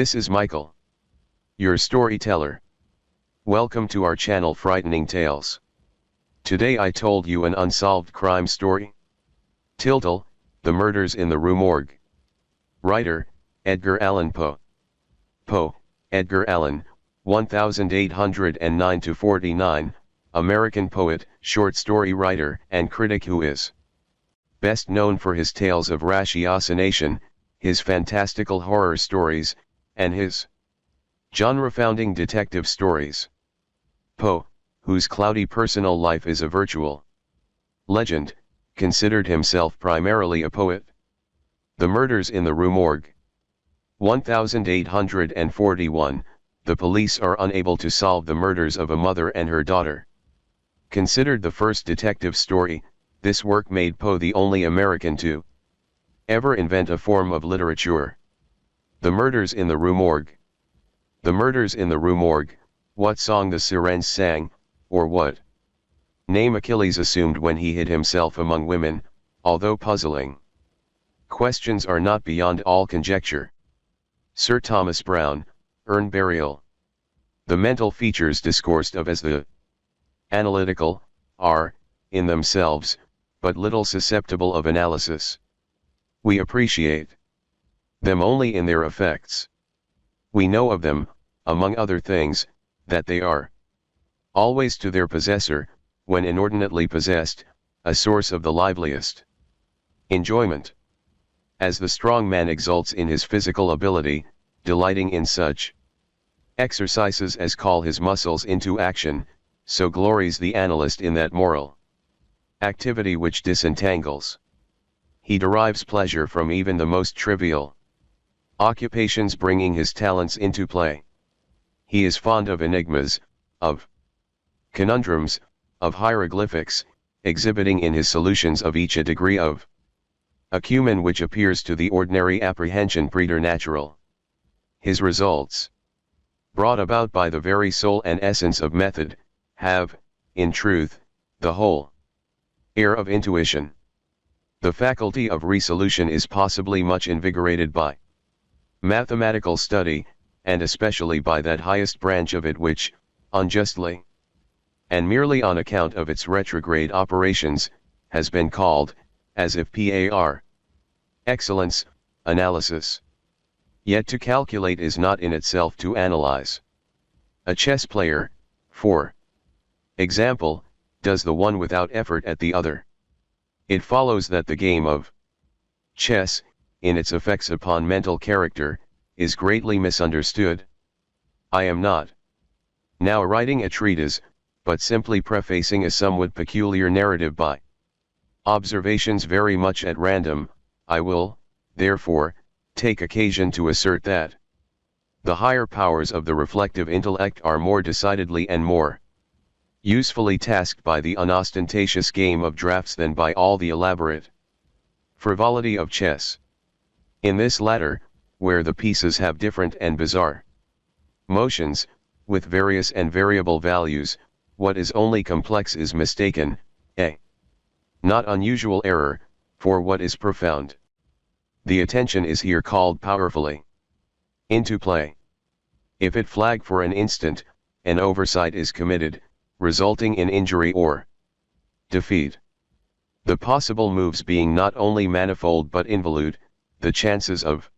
This is Michael, your storyteller. Welcome to our channel Frightening Tales. Today I told you an unsolved crime story. Title: The Murders in the Rue Morgue. Writer: Edgar Allan Poe. Poe, Edgar Allan, 1809–49, American poet, short story writer, and critic who is best known for his tales of ratiocination, his fantastical horror stories, and his genre-founding detective stories. Poe, whose cloudy personal life is a virtual legend, considered himself primarily a poet. The Murders in the Rue Morgue. 1841, the police are unable to solve the murders of a mother and her daughter. Considered the first detective story, this work made Poe the only American to ever invent a form of literature. The Murders in the Rue Morgue. The Murders in the Rue Morgue, what song the sirens sang, or what name Achilles assumed when he hid himself among women, although puzzling questions are not beyond all conjecture. Sir Thomas Browne, Urn Burial. The mental features discoursed of as the analytical, are, in themselves, but little susceptible of analysis. We appreciate them only in their effects. We know of them, among other things, that they are always to their possessor, when inordinately possessed, a source of the liveliest enjoyment. As the strong man exults in his physical ability, delighting in such exercises as call his muscles into action, so glories the analyst in that moral activity which disentangles. He derives pleasure from even the most trivial occupations, bringing his talents into play. He is fond of enigmas, of conundrums, of hieroglyphics, exhibiting in his solutions of each a degree of acumen which appears to the ordinary apprehension preternatural. His results, brought about by the very soul and essence of method, have, in truth, the whole air of intuition. The faculty of resolution is possibly much invigorated by mathematical study, and especially by that highest branch of it which, unjustly, and merely on account of its retrograde operations, has been called, as if par excellence, analysis. Yet to calculate is not in itself to analyze. A chess player, for example, does the one without effort at the other. It follows that the game of chess, in its effects upon mental character, is greatly misunderstood. I am not now writing a treatise, but simply prefacing a somewhat peculiar narrative by observations very much at random. I will, therefore, take occasion to assert that the higher powers of the reflective intellect are more decidedly and more usefully tasked by the unostentatious game of draughts than by all the elaborate frivolity of chess. In this latter, where the pieces have different and bizarre motions, with various and variable values, what is only complex is mistaken, a not unusual error, for what is profound. The attention is here called powerfully into play. If it flag for an instant, an oversight is committed, resulting in injury or defeat. The possible moves being not only manifold but involute, the chances of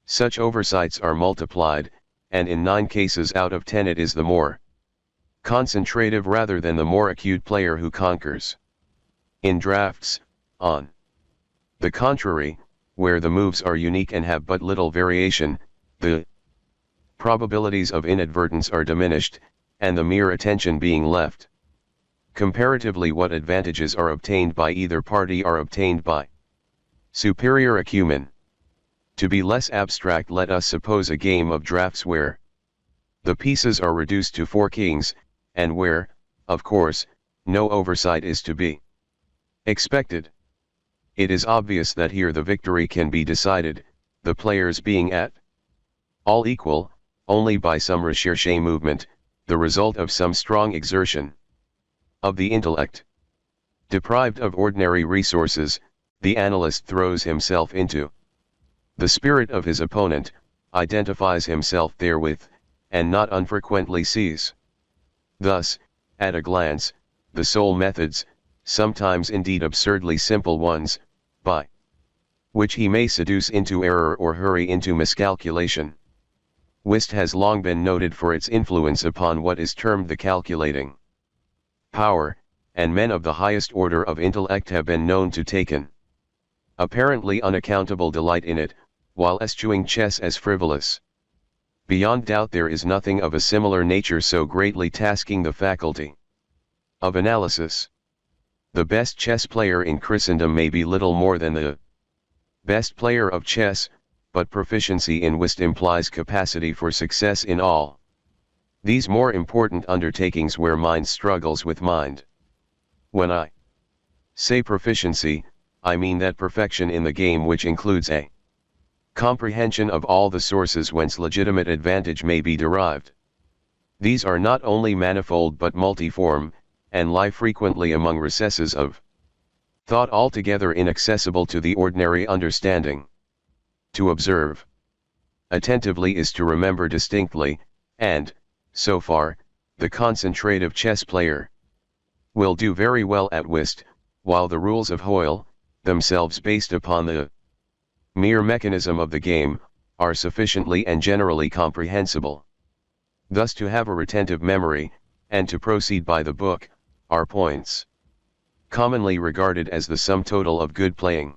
such oversights are multiplied, and in 9 cases out of 10 it is the more concentrative rather than the more acute player who conquers. In drafts, on the contrary, where the moves are unique and have but little variation, the probabilities of inadvertence are diminished, and the mere attention being left. Comparatively, what advantages are obtained by either party are obtained by superior acumen. To be less abstract, let us suppose a game of draughts where the pieces are reduced to 4 kings, and where, of course, no oversight is to be expected. It is obvious that here the victory can be decided, the players being at all equal, only by some recherche movement, the result of some strong exertion of the intellect. Deprived of ordinary resources, the analyst throws himself into the spirit of his opponent, identifies himself therewith, and not unfrequently sees. Thus, at a glance, the sole methods, sometimes indeed absurdly simple ones, by which he may seduce into error or hurry into miscalculation. Whist has long been noted for its influence upon what is termed the calculating power, and men of the highest order of intellect have been known to take an apparently unaccountable delight in it, while eschewing chess as frivolous. Beyond doubt there is nothing of a similar nature so greatly tasking the faculty of analysis. The best chess player in Christendom may be little more than the best player of chess, but proficiency in whist implies capacity for success in all these more important undertakings where mind struggles with mind. When I say proficiency, I mean that perfection in the game which includes a comprehension of all the sources whence legitimate advantage may be derived. These are not only manifold but multiform, and lie frequently among recesses of thought altogether inaccessible to the ordinary understanding. To observe attentively is to remember distinctly, and, so far, the concentrative chess player will do very well at whist, while the rules of Hoyle, themselves based upon the mere mechanism of the game, are sufficiently and generally comprehensible. Thus to have a retentive memory, and to proceed by the book, are points commonly regarded as the sum total of good playing.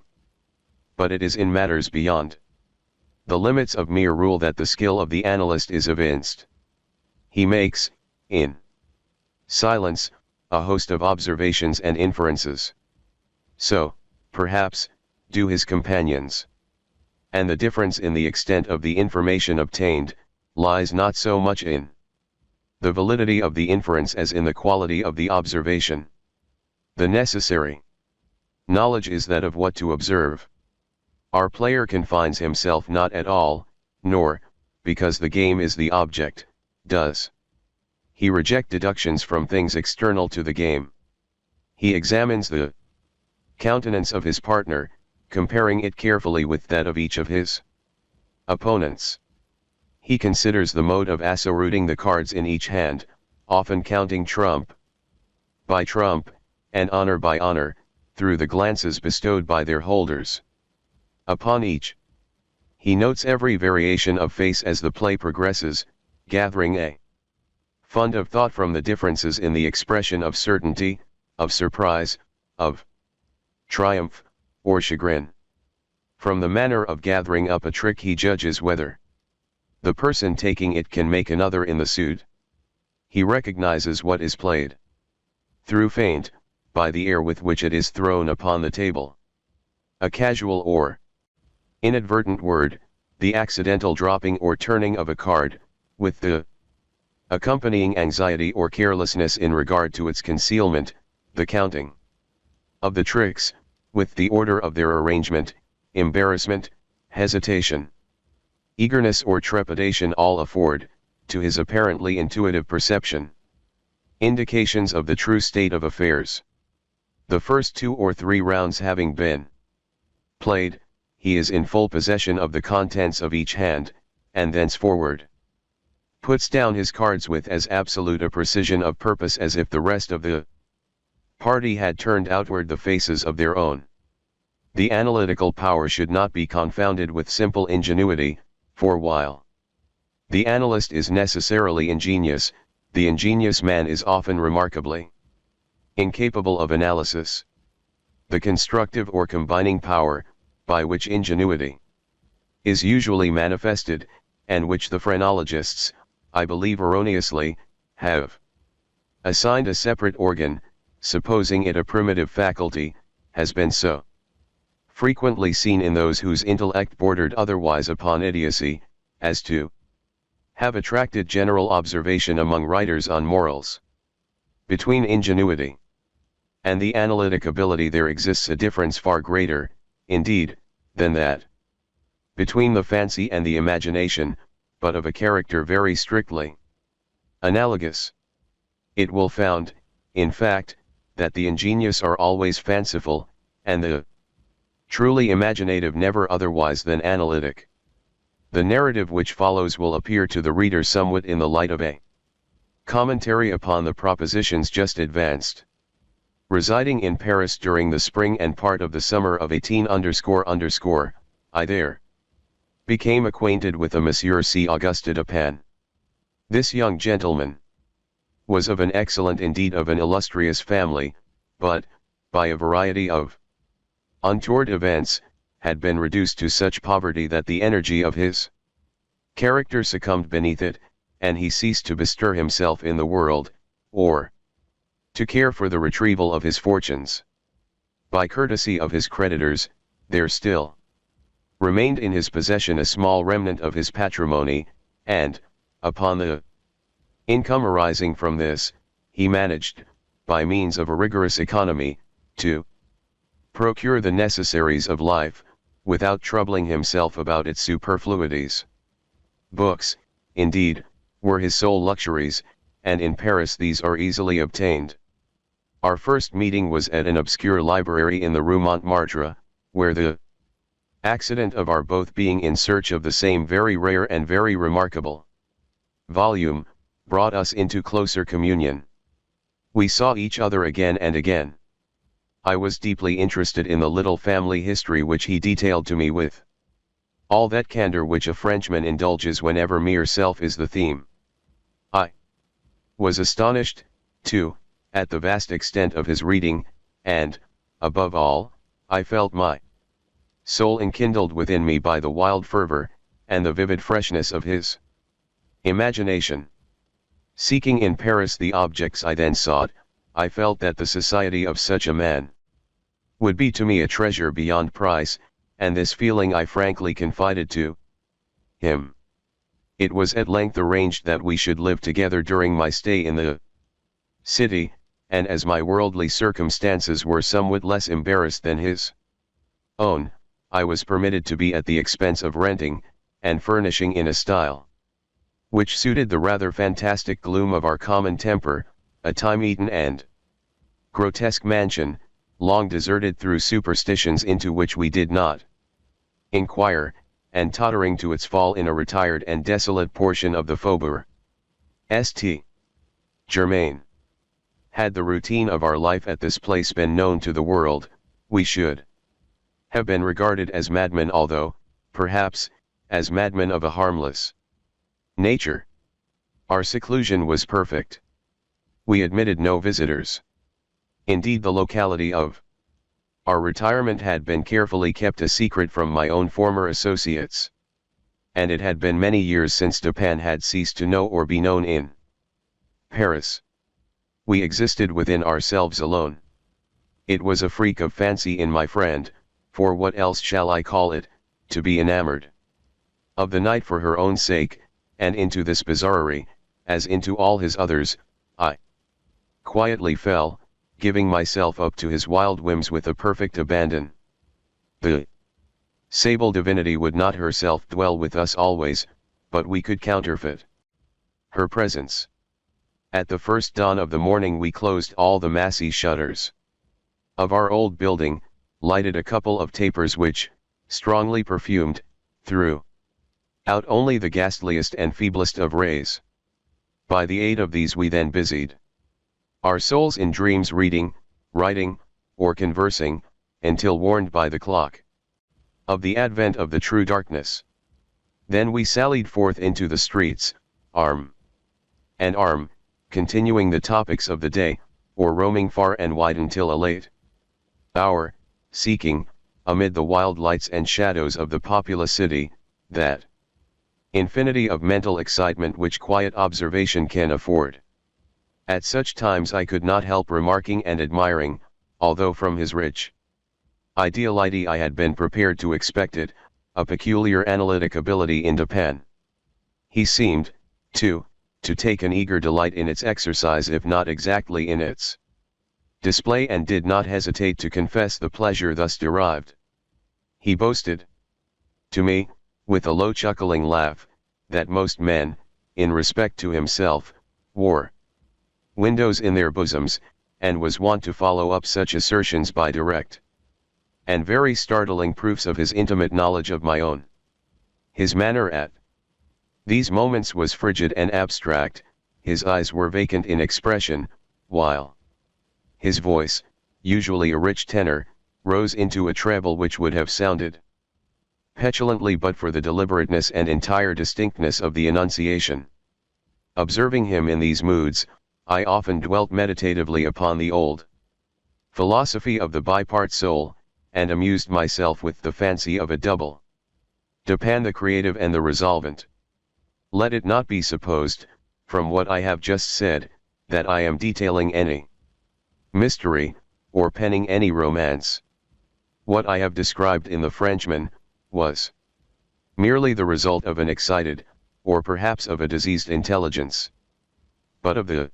But it is in matters beyond the limits of mere rule that the skill of the analyst is evinced. He makes, in silence, a host of observations and inferences. So, perhaps, do his companions. And the difference in the extent of the information obtained, lies not so much in the validity of the inference as in the quality of the observation. The necessary knowledge is that of what to observe. Our player confines himself not at all, nor, because the game is the object, does he reject deductions from things external to the game. He examines the countenance of his partner, comparing it carefully with that of each of his opponents. He considers the mode of assorting the cards in each hand, often counting trump by trump, and honor by honor, through the glances bestowed by their holders upon each. He notes every variation of face as the play progresses, gathering a fund of thought from the differences in the expression of certainty, of surprise, of triumph, or chagrin. From the manner of gathering up a trick he judges whether the person taking it can make another in the suit. He recognizes what is played through feint, by the air with which it is thrown upon the table. A casual or inadvertent word, the accidental dropping or turning of a card, with the accompanying anxiety or carelessness in regard to its concealment, the counting of the tricks, with the order of their arrangement, embarrassment, hesitation, eagerness or trepidation all afford, to his apparently intuitive perception, indications of the true state of affairs. The first 2 or 3 rounds having been played, he is in full possession of the contents of each hand, and thenceforward puts down his cards with as absolute a precision of purpose as if the rest of the party had turned outward the faces of their own. The analytical power should not be confounded with simple ingenuity, for while the analyst is necessarily ingenious, the ingenious man is often remarkably incapable of analysis. The constructive or combining power, by which ingenuity is usually manifested, and which the phrenologists, I believe erroneously, have assigned a separate organ, supposing it a primitive faculty, has been so frequently seen in those whose intellect bordered otherwise upon idiocy, as to have attracted general observation among writers on morals. Between ingenuity and the analytic ability there exists a difference far greater, indeed, than that between the fancy and the imagination, but of a character very strictly analogous. It will found, in fact, that the ingenious are always fanciful, and the truly imaginative never otherwise than analytic. The narrative which follows will appear to the reader somewhat in the light of a commentary upon the propositions just advanced. Residing in Paris during the spring and part of the summer of 18 I there became acquainted with a Monsieur C. Auguste Dupin. This young gentleman was of an excellent, indeed of an illustrious family, but, by a variety of untoward events, had been reduced to such poverty that the energy of his character succumbed beneath it, and he ceased to bestir himself in the world, or to care for the retrieval of his fortunes. By courtesy of his creditors, there still remained in his possession a small remnant of his patrimony, and, upon the income arising from this, he managed, by means of a rigorous economy, to procure the necessaries of life, without troubling himself about its superfluities. Books, indeed, were his sole luxuries, and in Paris these are easily obtained. Our first meeting was at an obscure library in the Rue Montmartre, where the accident of our both being in search of the same very rare and very remarkable volume, brought us into closer communion. We saw each other again and again. I was deeply interested in the little family history which he detailed to me with all that candor which a Frenchman indulges whenever mere self is the theme. I was astonished, too, at the vast extent of his reading, and, above all, I felt my soul enkindled within me by the wild fervor, and the vivid freshness of his imagination. Seeking in Paris the objects I then sought, I felt that the society of such a man would be to me a treasure beyond price, and this feeling I frankly confided to him. It was at length arranged that we should live together during my stay in the city, and as my worldly circumstances were somewhat less embarrassed than his own, I was permitted to be at the expense of renting, and furnishing in a style which suited the rather fantastic gloom of our common temper, a time-eaten and grotesque mansion, long deserted through superstitions into which we did not inquire, and tottering to its fall in a retired and desolate portion of the Faubourg St. Germain. Had the routine of our life at this place been known to the world, we should have been regarded as madmen, although, perhaps, as madmen of a harmless nature. Our seclusion was perfect. We admitted no visitors. Indeed, the locality of our retirement had been carefully kept a secret from my own former associates, and it had been many years since Dupin had ceased to know or be known in Paris. We existed within ourselves alone. It was a freak of fancy in my friend, for what else shall I call it, to be enamored of the night for her own sake, and into this bizarrerie, as into all his others, I quietly fell, giving myself up to his wild whims with a perfect abandon. The sable divinity would not herself dwell with us always, but we could counterfeit her presence. At the first dawn of the morning we closed all the massy shutters of our old building, lighted a couple of tapers which, strongly perfumed, threw out only the ghastliest and feeblest of rays. By the aid of these we then busied our souls in dreams, reading, writing, or conversing, until warned by the clock of the advent of the true darkness. Then we sallied forth into the streets, arm in arm, continuing the topics of the day, or roaming far and wide until a late hour, seeking, amid the wild lights and shadows of the populous city, that infinity of mental excitement which quiet observation can afford. At such times I could not help remarking and admiring, although from his rich ideality I had been prepared to expect it, a peculiar analytic ability in Dupin. He seemed, too, to take an eager delight in its exercise, if not exactly in its display, and did not hesitate to confess the pleasure thus derived. He boasted to me, with a low chuckling laugh, that most men, in respect to himself, wore windows in their bosoms, and was wont to follow up such assertions by direct and very startling proofs of his intimate knowledge of my own His manner at these moments was frigid and abstract, his eyes were vacant in expression, while his voice, usually a rich tenor, rose into a treble which would have sounded petulantly but for the deliberateness and entire distinctness of the enunciation. Observing him in these moods, I often dwelt meditatively upon the old philosophy of the bipart soul, and amused myself with the fancy of a double depan, the creative and the resolvent. Let it not be supposed, from what I have just said, that I am detailing any mystery, or penning any romance. What I have described in The Frenchman, was merely the result of an excited, or perhaps of a diseased intelligence. But of the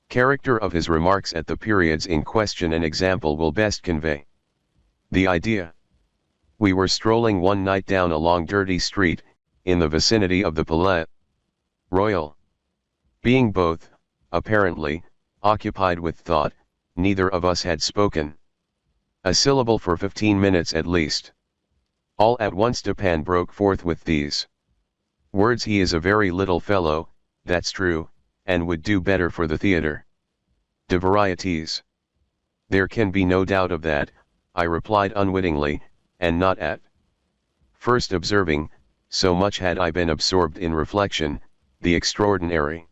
character of his remarks at the periods in question an example will best convey the idea. We were strolling one night down a long dirty street, in the vicinity of the Palais Royal. Being both, apparently, occupied with thought, neither of us had spoken a syllable for 15 minutes at least. All at once Dupin broke forth with these words: "He is a very little fellow, that's true, and would do better for the theatre de varietés." "There can be no doubt of that," I replied unwittingly, and not at first observing, so much had I been absorbed in reflection, the extraordinary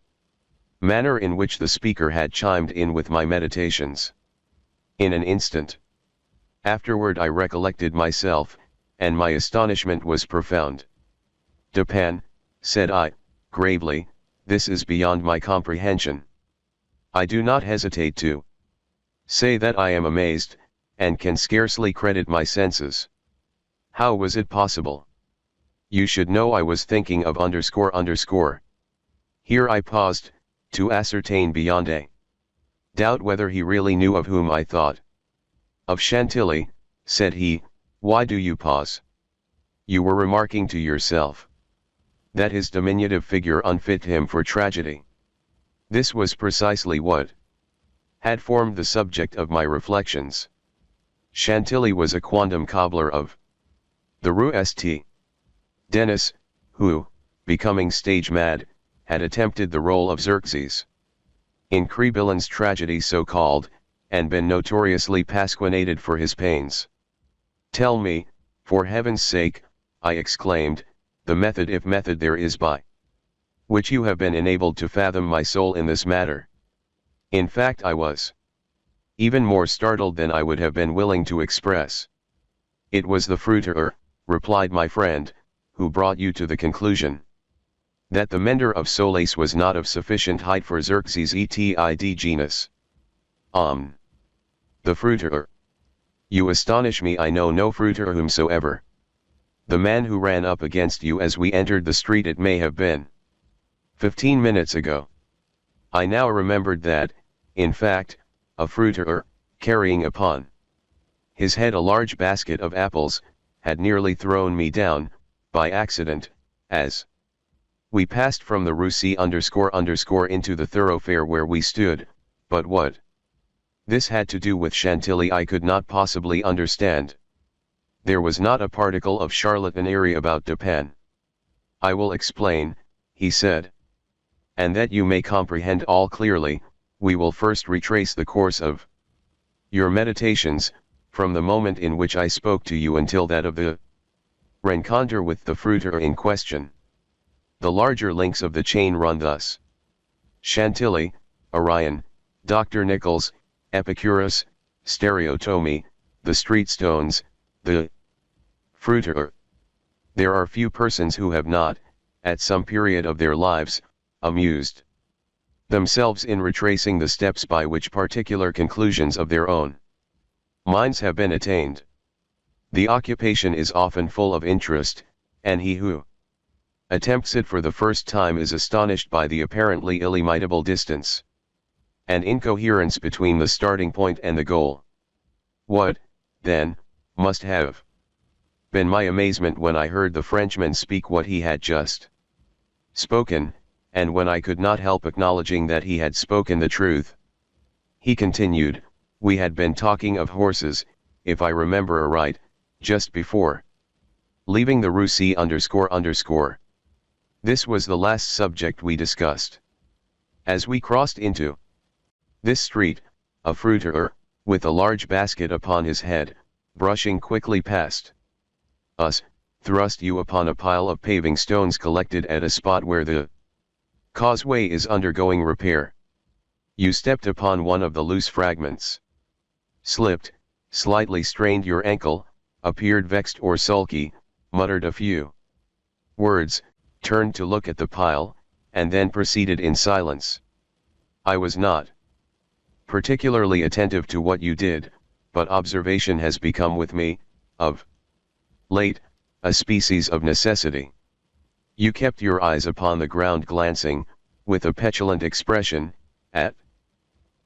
manner in which the speaker had chimed in with my meditations. In an instant afterward I recollected myself, and my astonishment was profound. "Dupin," said I, gravely, "this is beyond my comprehension. I do not hesitate to say that I am amazed, and can scarcely credit my senses. How was it possible? You should know I was thinking of __." Here I paused, to ascertain beyond a doubt whether he really knew of whom I thought. "Of Chantilly," said he. "Why do you pause? You were remarking to yourself that his diminutive figure unfit him for tragedy." This was precisely what had formed the subject of my reflections. Chantilly was a quondam cobbler of the Rue St. Denis, who, becoming stage mad, had attempted the role of Xerxes in Crebillon's tragedy so called, and been notoriously pasquinated for his pains. "Tell me, for heaven's sake," I exclaimed, "the method, if method there is, by which you have been enabled to fathom my soul in this matter." In fact I was even more startled than I would have been willing to express. "It was the fruiterer," replied my friend, "who brought you to the conclusion that the mender of solace was not of sufficient height for Xerxes etid genus." The fruiterer. You astonish me. I know no fruiterer whomsoever. The man who ran up against you as we entered the street, it may have been 15 minutes ago. I now remembered that, in fact, a fruiterer, carrying upon his head a large basket of apples, had nearly thrown me down, by accident, as we passed from the Rue C__ into the thoroughfare where we stood, but what this had to do with Chantilly I could not possibly understand. There was not a particle of charlatanerie about Dupin. "I will explain," he said. "And that you may comprehend all clearly, we will first retrace the course of your meditations, from the moment in which I spoke to you until that of the rencontre with the fruiterer in question. The larger links of the chain run thus: Chantilly, Orion, Dr. Nichols, Epicurus, Stereotomy, the street stones, the fruiterer. There are few persons who have not, at some period of their lives, amused themselves in retracing the steps by which particular conclusions of their own minds have been attained. The occupation is often full of interest, and he who attempts it for the first time is astonished by the apparently illimitable distance and incoherence between the starting point and the goal. What, then, must have been my amazement when I heard the Frenchman speak what he had just spoken, and when I could not help acknowledging that he had spoken the truth. He continued: "We had been talking of horses, if I remember aright, just before leaving the rue C ___. This was the last subject we discussed. As we crossed into this street, a fruiterer, with a large basket upon his head, brushing quickly past us, thrust you upon a pile of paving stones collected at a spot where the causeway is undergoing repair. You stepped upon one of the loose fragments, slipped, slightly strained your ankle, appeared vexed or sulky, muttered a few words, turned to look at the pile, and then proceeded in silence. I was not particularly attentive to what you did, but observation has become with me, of late, a species of necessity. You kept your eyes upon the ground, glancing, with a petulant expression, at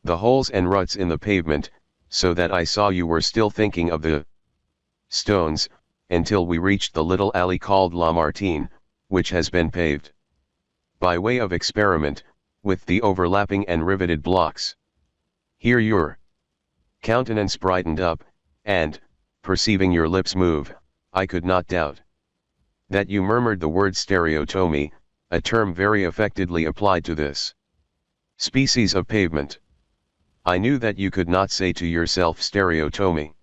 the holes and ruts in the pavement, so that I saw you were still thinking of the stones, until we reached the little alley called Lamartine, which has been paved, by way of experiment, with the overlapping and riveted blocks. Here your countenance brightened up, and, perceiving your lips move, I could not doubt that you murmured the word stereotomy, a term very affectedly applied to this species of pavement. I knew that you could not say to yourself stereotomy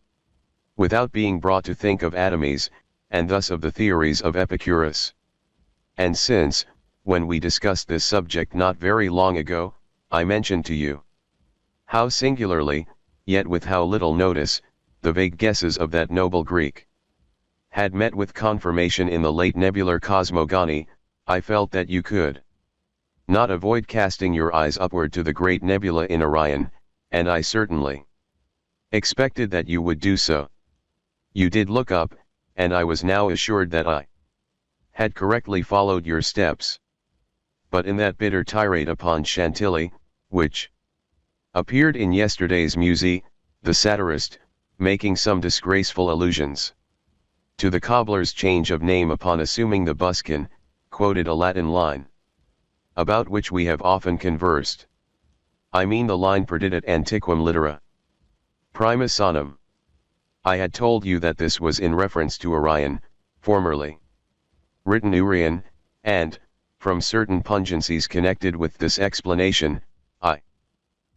without being brought to think of atomies, and thus of the theories of Epicurus. And since, when we discussed this subject not very long ago, I mentioned to you how singularly, yet with how little notice, the vague guesses of that noble Greek had met with confirmation in the late nebular cosmogony, I felt that you could not avoid casting your eyes upward to the great nebula in Orion, and I certainly expected that you would do so. You did look up, and I was now assured that I had correctly followed your steps. But in that bitter tirade upon Chantilly, which appeared in yesterday's Musée, the satirist, making some disgraceful allusions to the cobbler's change of name upon assuming the buskin, quoted a Latin line, about which we have often conversed. I mean the line perdidet antiquum litera prima sonum. I had told you that this was in reference to Orion, formerly written Urian, and, from certain pungencies connected with this explanation, I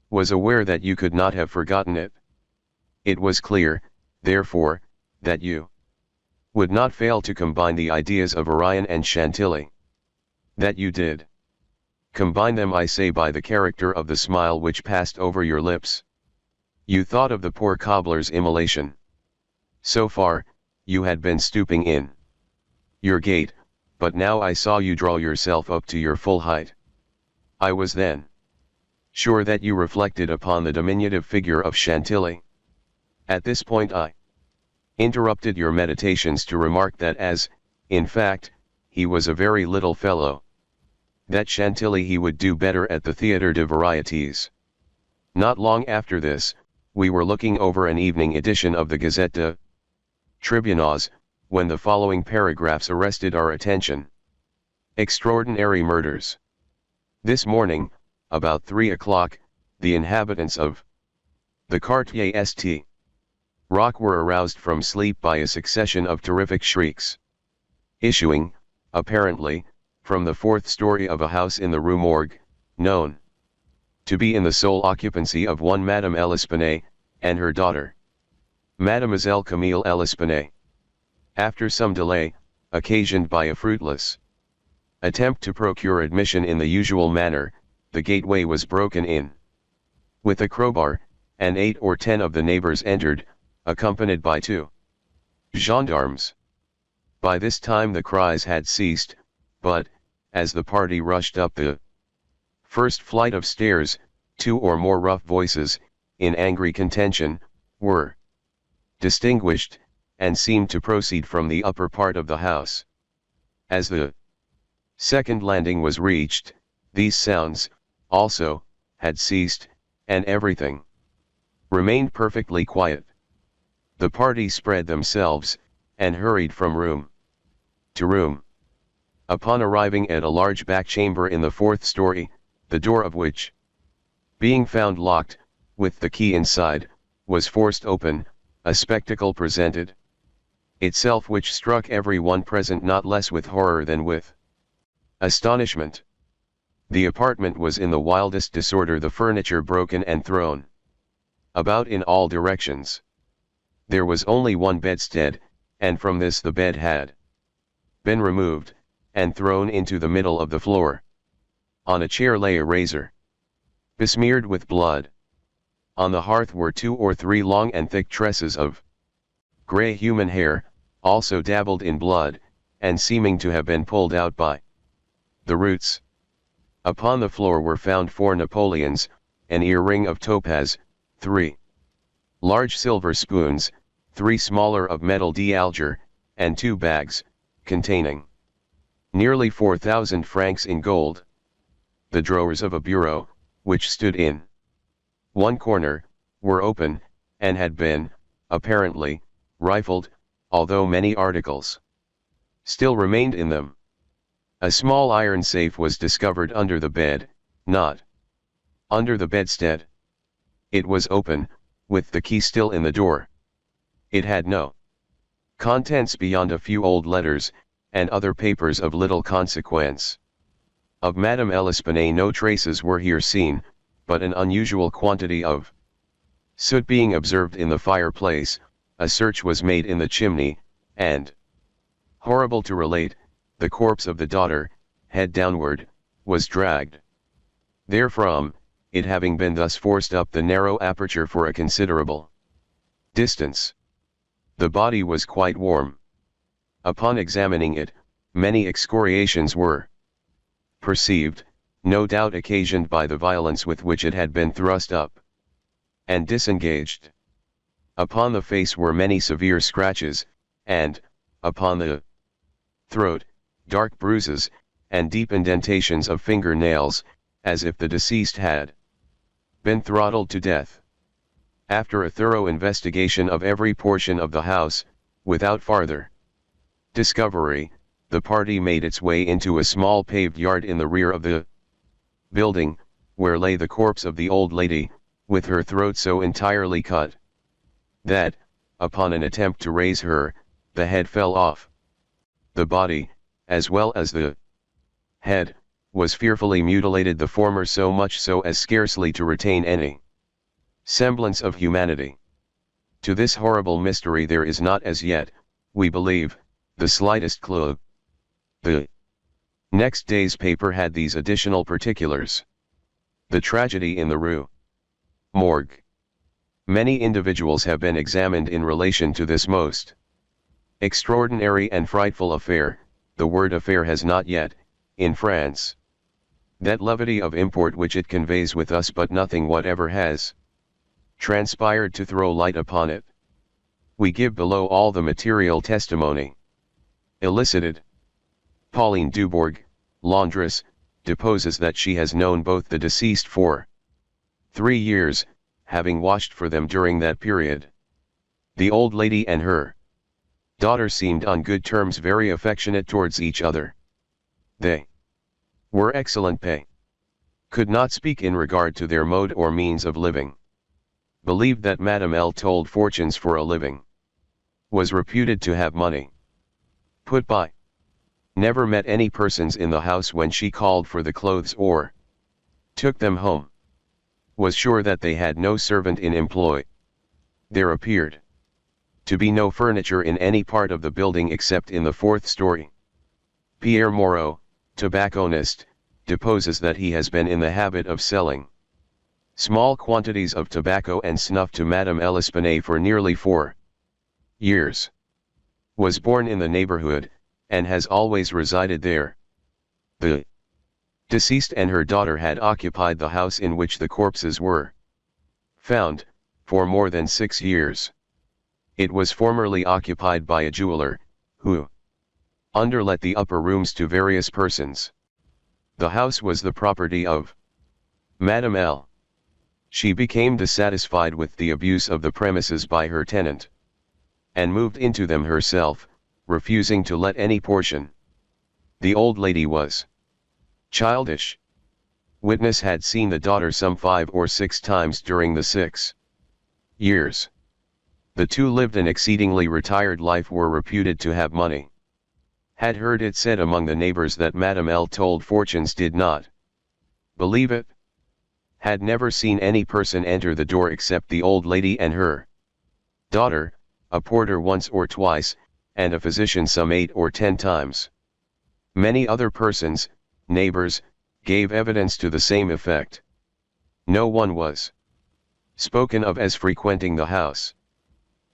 was aware that you could not have forgotten it. It was clear, therefore, that you would not fail to combine the ideas of Orion and Chantilly. That you did combine them, I say, by the character of the smile which passed over your lips. You thought of the poor cobbler's immolation. So far, you had been stooping in your gait, but now I saw you draw yourself up to your full height. I was then sure that you reflected upon the diminutive figure of Chantilly. At this point I interrupted your meditations to remark that as, in fact, he was a very little fellow, that Chantilly he would do better at the Théâtre de Variétés. Not long after this, we were looking over an evening edition of the Gazette de Tribunaux, when the following paragraphs arrested our attention. Extraordinary murders. This morning, about 3 o'clock, the inhabitants of the Quartier St. Roch were aroused from sleep by a succession of terrific shrieks, issuing, apparently, from the 4th story of a house in the Rue Morgue, known to be in the sole occupancy of one Madame L'Espanaye, and her daughter, Mademoiselle Camille L'Espanaye. After some delay, occasioned by a fruitless attempt to procure admission in the usual manner, the gateway was broken in with a crowbar, and 8 or 10 of the neighbors entered, accompanied by 2 gendarmes. By this time the cries had ceased, but, as the party rushed up the first flight of stairs, 2 or more rough voices, in angry contention, were distinguished, and seemed to proceed from the upper part of the house. As the second landing was reached, these sounds, also, had ceased, and everything remained perfectly quiet. The party spread themselves, and hurried from room to room. Upon arriving at a large back chamber in the 4th story, the door of which, being found locked, with the key inside, was forced open, a spectacle presented itself, which struck every one present not less with horror than with astonishment. The apartment was in the wildest disorder, the furniture broken and thrown about in all directions. There was only one bedstead, and from this the bed had been removed, and thrown into the middle of the floor. On a chair lay a razor, besmeared with blood. On the hearth were 2 or 3 long and thick tresses of grey human hair, also dabbled in blood, and seeming to have been pulled out by the roots. Upon the floor were found 4 napoleons, an earring of topaz, 3 large silver spoons, 3 smaller of metal d'Alger, and 2 bags, containing nearly 4,000 francs in gold. The drawers of a bureau, which stood in one corner, were open, and had been, apparently, rifled, although many articles still remained in them. A small iron safe was discovered under the bed, not under the bedstead. It was open, with the key still in the door. It had no contents beyond a few old letters, and other papers of little consequence. Of Madame L'Espanaye no traces were here seen, but an unusual quantity of soot being observed in the fireplace, a search was made in the chimney, and, horrible to relate, the corpse of the daughter, head downward, was dragged therefrom, it having been thus forced up the narrow aperture for a considerable distance. The body was quite warm. Upon examining it, many excoriations were perceived, no doubt occasioned by the violence with which it had been thrust up and disengaged. Upon the face were many severe scratches, and, upon the throat, dark bruises, and deep indentations of finger nails, as if the deceased had been throttled to death. After a thorough investigation of every portion of the house, without farther discovery, the party made its way into a small paved yard in the rear of the building, where lay the corpse of the old lady, with her throat so entirely cut that, upon an attempt to raise her, the head fell off. The body, as well as the head, was fearfully mutilated, the former so much so as scarcely to retain any semblance of humanity. To this horrible mystery there is not as yet, we believe, the slightest clue. The next day's paper had these additional particulars. The tragedy in the Rue Morgue. Many individuals have been examined in relation to this most extraordinary and frightful affair. The word affair has not yet, in France, that levity of import which it conveys with us, but nothing whatever has transpired to throw light upon it. We give below all the material testimony elicited. Pauline Dubourg, laundress, deposes that she has known both the deceased for 3 years, having washed for them during that period. The old lady and her daughter seemed on good terms, very affectionate towards each other. They were excellent pay. Could not speak in regard to their mode or means of living. Believed that Madame L. told fortunes for a living. Was reputed to have money put by. Never met any persons in the house when she called for the clothes or took them home. Was sure that they had no servant in employ. There appeared to be no furniture in any part of the building except in the 4th story. Pierre Moreau, tobacconist, deposes that he has been in the habit of selling small quantities of tobacco and snuff to Madame L'Espanaye for nearly 4 years. Was born in the neighborhood, and has always resided there. The deceased and her daughter had occupied the house in which the corpses were found, for more than 6 years. It was formerly occupied by a jeweler, who underlet the upper rooms to various persons. The house was the property of Madame L. She became dissatisfied with the abuse of the premises by her tenant, and moved into them herself, refusing to let any portion. The old lady was childish. Witness had seen the daughter some 5 or 6 times during the 6 years. The two lived an exceedingly retired life, were reputed to have money. Had heard it said among the neighbors that Madame L told fortunes, did not believe it. Had never seen any person enter the door except the old lady and her daughter, a porter once or twice, and a physician some 8 or 10 times. Many other persons, neighbors, gave evidence to the same effect. No one was spoken of as frequenting the house.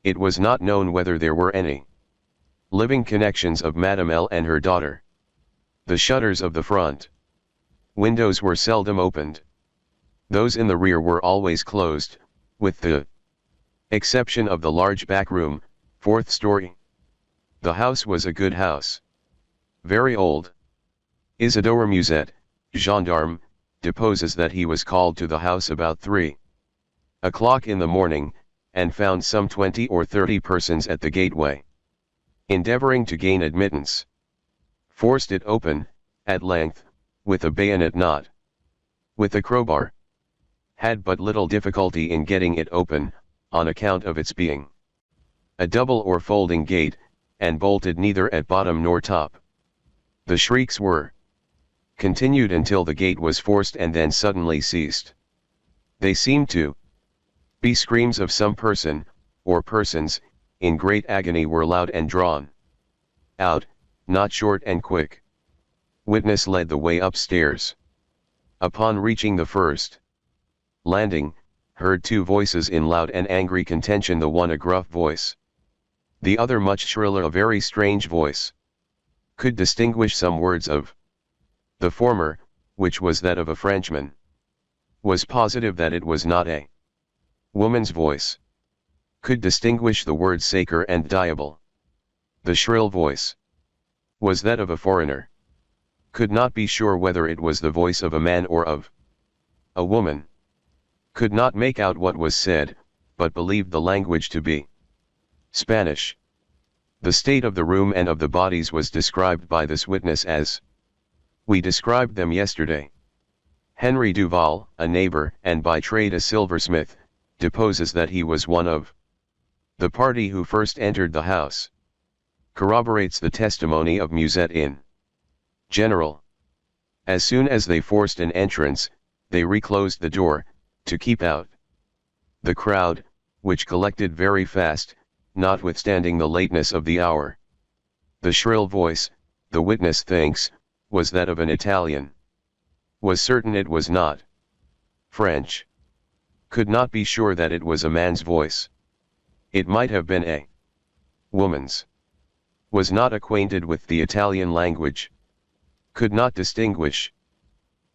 It was not known whether there were any living connections of Madame L and her daughter. The shutters of the front windows were seldom opened. Those in the rear were always closed, with the exception of the large back room, 4th story. The house was a good house. Very old. Isidore Musette, gendarme, deposes that he was called to the house about 3 o'clock in the morning, and found some 20 or 30 persons at the gateway, endeavoring to gain admittance. Forced it open, at length, with a bayonet, not with a crowbar. Had but little difficulty in getting it open, on account of its being a double or folding gate, and bolted neither at bottom nor top. The shrieks were continued until the gate was forced, and then suddenly ceased. They seemed to be screams of some person, or persons, in great agony, were loud and drawn out, not short and quick. Witness led the way upstairs. Upon reaching the first landing, heard 2 voices in loud and angry contention, the one a gruff voice, the other much shriller, a very strange voice. Could distinguish some words of the former, which was that of a Frenchman. Was positive that it was not a woman's voice. Could distinguish the words sacre and diable. The shrill voice was that of a foreigner. Could not be sure whether it was the voice of a man or of a woman. Could not make out what was said, but believed the language to be Spanish. The state of the room and of the bodies was described by this witness as we described them yesterday. Henry Duval, a neighbor, and by trade a silversmith, deposes that he was one of the party who first entered the house. Corroborates the testimony of Musette in general. As soon as they forced an entrance, they reclosed the door, to keep out the crowd, which collected very fast, notwithstanding the lateness of the hour. The shrill voice, the witness thinks, was that of an Italian. Was certain it was not French. Could not be sure that it was a man's voice. It might have been a woman's. Was not acquainted with the Italian language. Could not distinguish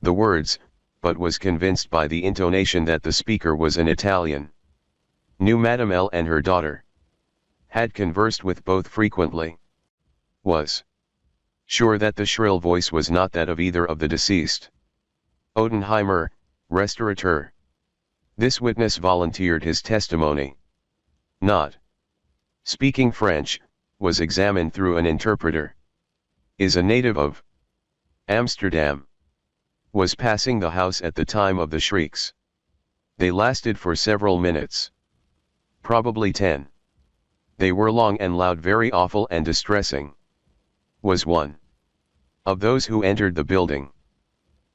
the words, but was convinced by the intonation that the speaker was an Italian. Knew Madame L and her daughter. Had conversed with both frequently. Was sure that the shrill voice was not that of either of the deceased. Odenheimer, restaurateur. This witness volunteered his testimony. Not speaking French, was examined through an interpreter. Is a native of Amsterdam. Was passing the house at the time of the shrieks. They lasted for several minutes. Probably 10. They were long and loud, very awful and distressing. Was one of those who entered the building.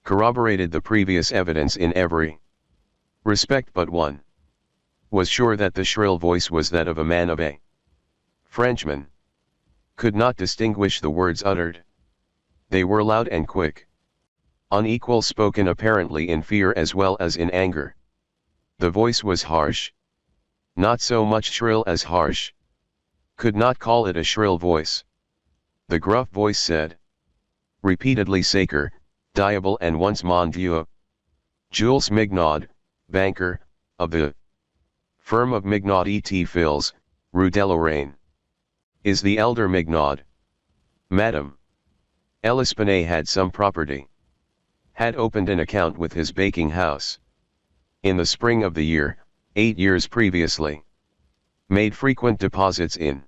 Corroborated the previous evidence in every respect but one. Was sure that the shrill voice was that of a man, of a Frenchman. Could not distinguish the words uttered. They were loud and quick. Unequal, spoken apparently in fear as well as in anger. The voice was harsh. Not so much shrill as harsh. Could not call it a shrill voice. The gruff voice said repeatedly sacre, diable, and once mon Dieu. Jules Mignaud, banker, of the firm of Mignaud et Fils, Rue de Lorraine. Is the elder Mignaud. Madame L'Espanaye had some property. Had opened an account with his baking house. In the spring of the year, 8 years previously. Made frequent deposits in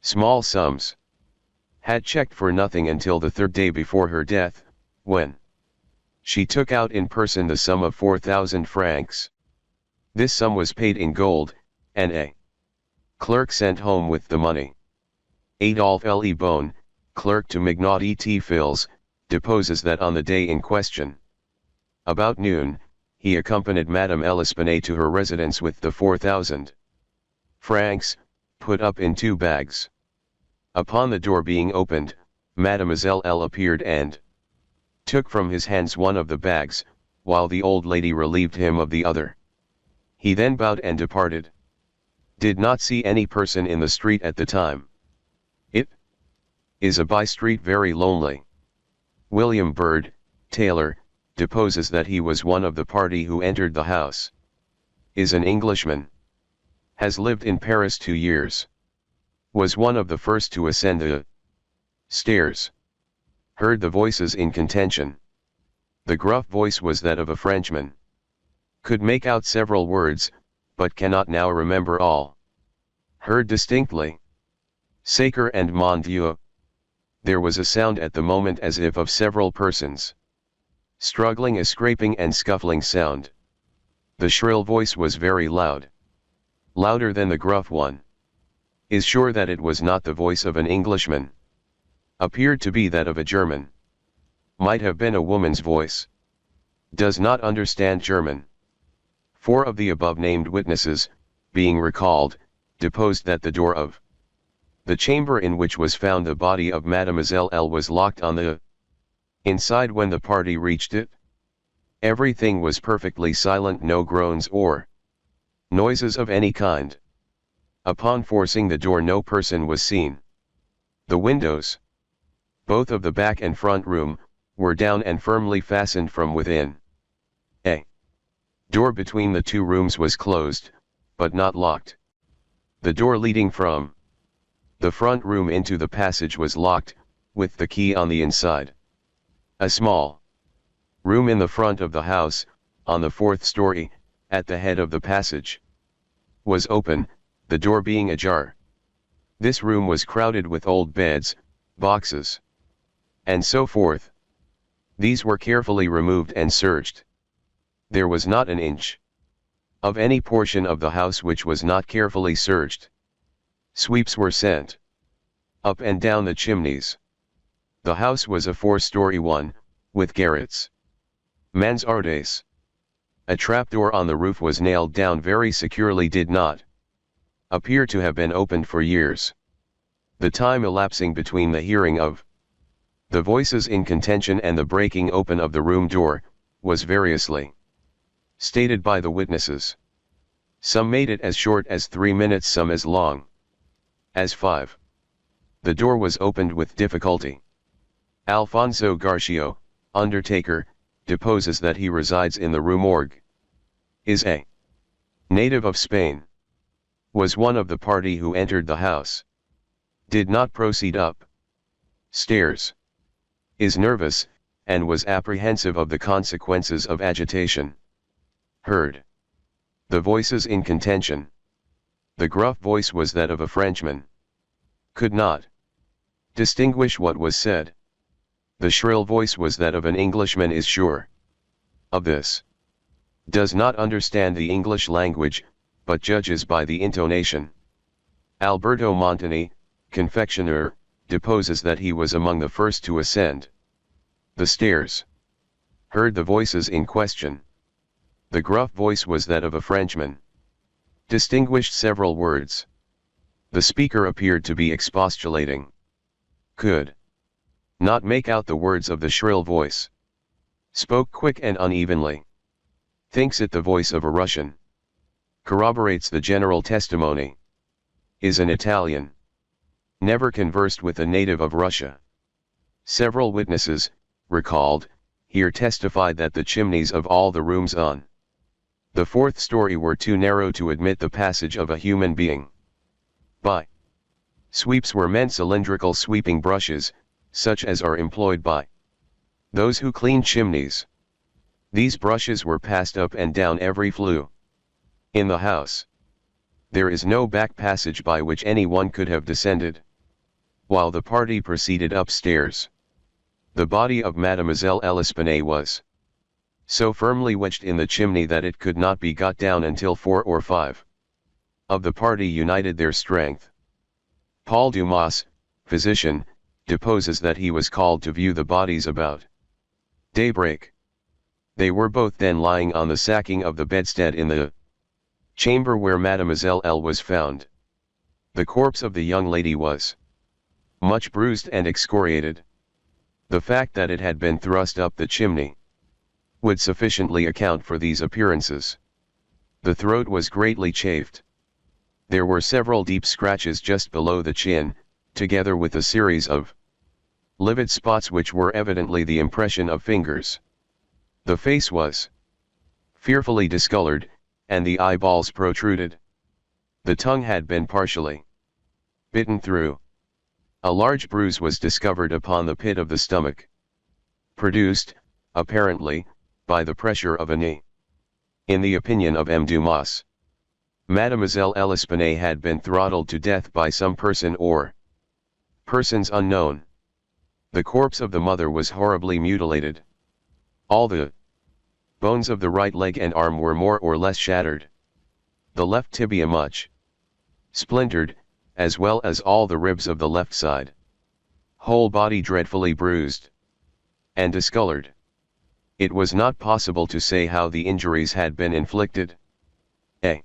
small sums. Had checked for nothing until the 3rd day before her death, when she took out in person the sum of 4,000 francs. This sum was paid in gold, and a Clerk sent home with the money. Adolphe Le Bon, clerk to Mignot et Fils, deposes that on the day in question, about noon, he accompanied Madame L'Espanaye to her residence with the 4,000 francs, put up in 2 bags. Upon the door being opened, Mademoiselle L appeared and took from his hands one of the bags, while the old lady relieved him of the other. He then bowed and departed. Did not see any person in the street at the time. It is a by-street very lonely. William Bird, tailor, deposes that he was one of the party who entered the house. Is an Englishman. Has lived in Paris 2 years. Was one of the first to ascend the stairs. Heard the voices in contention. The gruff voice was that of a Frenchman. Could make out several words, but cannot now remember all. Heard distinctly. Sacre and mon Dieu. There was a sound at the moment as if of several persons. Struggling, a scraping and scuffling sound. The shrill voice was very loud. Louder than the gruff one. Is sure that it was not the voice of an Englishman. Appeared to be that of a German. Might have been a woman's voice. Does not understand German. 4 of the above-named witnesses, being recalled, deposed that the door of the chamber in which was found the body of Mademoiselle L was locked on the inside when the party reached it. Everything was perfectly silent, no groans or noises of any kind. Upon forcing the door no person was seen. The windows, both of the back and front room, were down and firmly fastened from within. A door between the 2 rooms was closed, but not locked. The door leading from the front room into the passage was locked, with the key on the inside. A small room in the front of the house, on the 4th story, at the head of the passage, was open, the door being ajar. This room was crowded with old beds, boxes, and so forth. These were carefully removed and searched. There was not an inch of any portion of the house which was not carefully searched. Sweeps were sent up and down the chimneys. The house was a 4-story one, with garrets, mansardes. A trapdoor on the roof was nailed down very securely, did not appear to have been opened for years. The time elapsing between the hearing of the voices in contention and the breaking open of the room door, was variously stated by the witnesses. Some made it as short as 3 minutes, some as long as 5. The door was opened with difficulty. Alfonso Garcio, undertaker, deposes that he resides in the Rue Morgue. Is a native of Spain. Was one of the party who entered the house. Did not proceed up stairs. Is nervous, and was apprehensive of the consequences of agitation. Heard the voices in contention. The gruff voice was that of a Frenchman. Could not distinguish what was said. The shrill voice was that of an Englishman, is sure of this. Does not understand the English language, but judges by the intonation. Alberto Montani, confectioner, deposes that he was among the first to ascend the stairs. Heard the voices in question. The gruff voice was that of a Frenchman. Distinguished several words. The speaker appeared to be expostulating. Could not make out the words of the shrill voice. Spoke quick and unevenly. Thinks it the voice of a Russian. Corroborates the general testimony. Is an Italian. Never conversed with a native of Russia. Several witnesses, recalled, here testified that the chimneys of all the rooms on the 4th story were too narrow to admit the passage of a human being. By sweeps were meant cylindrical sweeping brushes, such as are employed by those who clean chimneys. These brushes were passed up and down every flue in the house. There is no back passage by which anyone could have descended. While the party proceeded upstairs, the body of Mademoiselle L'Espanaye was so firmly wedged in the chimney that it could not be got down until 4 or 5 of the party united their strength. Paul Dumas, physician, deposes that he was called to view the bodies about daybreak. They were both then lying on the sacking of the bedstead in the chamber where Mademoiselle L was found. The corpse of the young lady was much bruised and excoriated. The fact that it had been thrust up the chimney would sufficiently account for these appearances. The throat was greatly chafed. There were several deep scratches just below the chin, together with a series of livid spots which were evidently the impression of fingers. The face was fearfully discolored, and the eyeballs protruded. The tongue had been partially bitten through. A large bruise was discovered upon the pit of the stomach, produced, apparently, by the pressure of a knee. In the opinion of M. Dumas, Mademoiselle L'Espanaye had been throttled to death by some person or persons unknown. The corpse of the mother was horribly mutilated. All the bones of the right leg and arm were more or less shattered. The left tibia much splintered, as well as all the ribs of the left side. Whole body dreadfully bruised and discolored. It was not possible to say how the injuries had been inflicted. A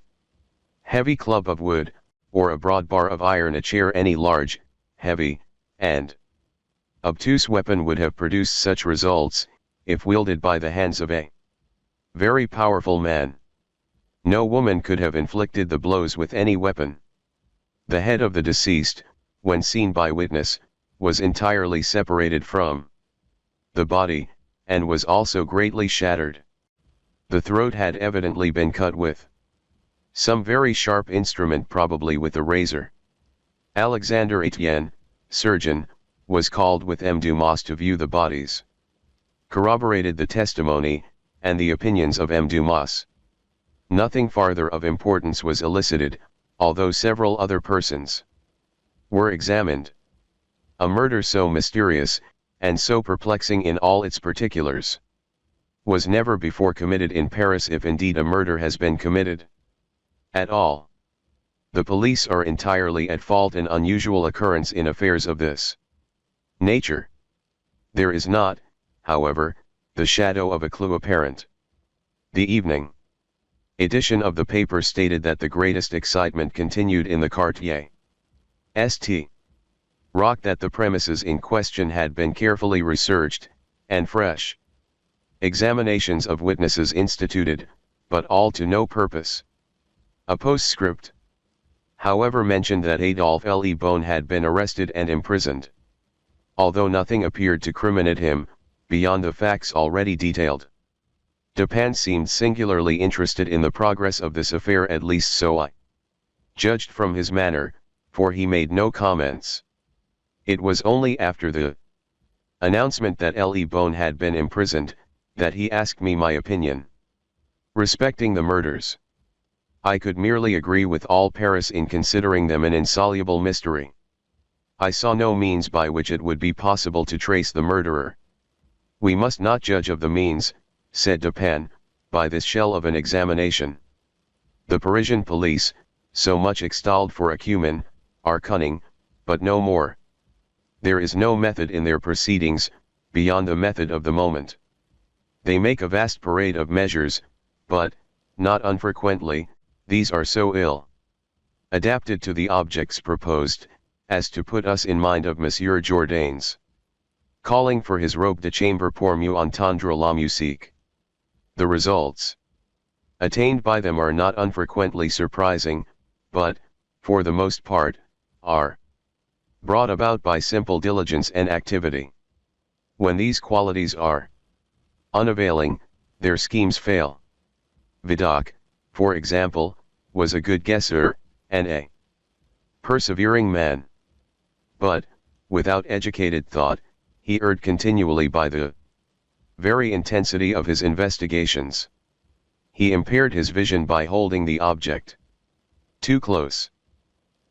heavy club of wood, or a broad bar of iron, a chair, any large, heavy, and obtuse weapon would have produced such results, if wielded by the hands of a very powerful man. No woman could have inflicted the blows with any weapon. The head of the deceased, when seen by witness, was entirely separated from the body, and was also greatly shattered. The throat had evidently been cut with some very sharp instrument, probably with a razor. Alexander Etienne, surgeon, was called with M. Dumas to view the bodies. Corroborated the testimony, and the opinions of M. Dumas. Nothing farther of importance was elicited, although several other persons were examined. A murder so mysterious, and so perplexing in all its particulars, was never before committed in Paris, if indeed a murder has been committed at all. The police are entirely at fault. An unusual occurrence in affairs of this nature. There is not, however, the shadow of a clue apparent. The evening edition of the paper stated that the greatest excitement continued in the Quartier St. Roch, that the premises in question had been carefully researched, and fresh examinations of witnesses instituted, but all to no purpose. A postscript, however, mentioned that Adolphe Le Bon had been arrested and imprisoned, although nothing appeared to criminate him, beyond the facts already detailed. Dupin seemed singularly interested in the progress of this affair, at least so I judged from his manner, for he made no comments. It was only after the announcement that Le Bon had been imprisoned, that he asked me my opinion respecting the murders. I could merely agree with all Paris in considering them an insoluble mystery. I saw no means by which it would be possible to trace the murderer. We must not judge of the means, said Dupin, by this shell of an examination. The Parisian police, so much extolled for acumen, are cunning, but no more. There is no method in their proceedings, beyond the method of the moment. They make a vast parade of measures, but, not unfrequently, these are so ill adapted to the objects proposed, as to put us in mind of Monsieur Jourdain's calling for his robe de chambre pour mieux entendre la musique. The results attained by them are not unfrequently surprising, but, for the most part, are brought about by simple diligence and activity. When these qualities are unavailing, their schemes fail. Vidocq, for example, was a good guesser, and a persevering man. But, without educated thought, he erred continually by the very intensity of his investigations. He impaired his vision by holding the object too close.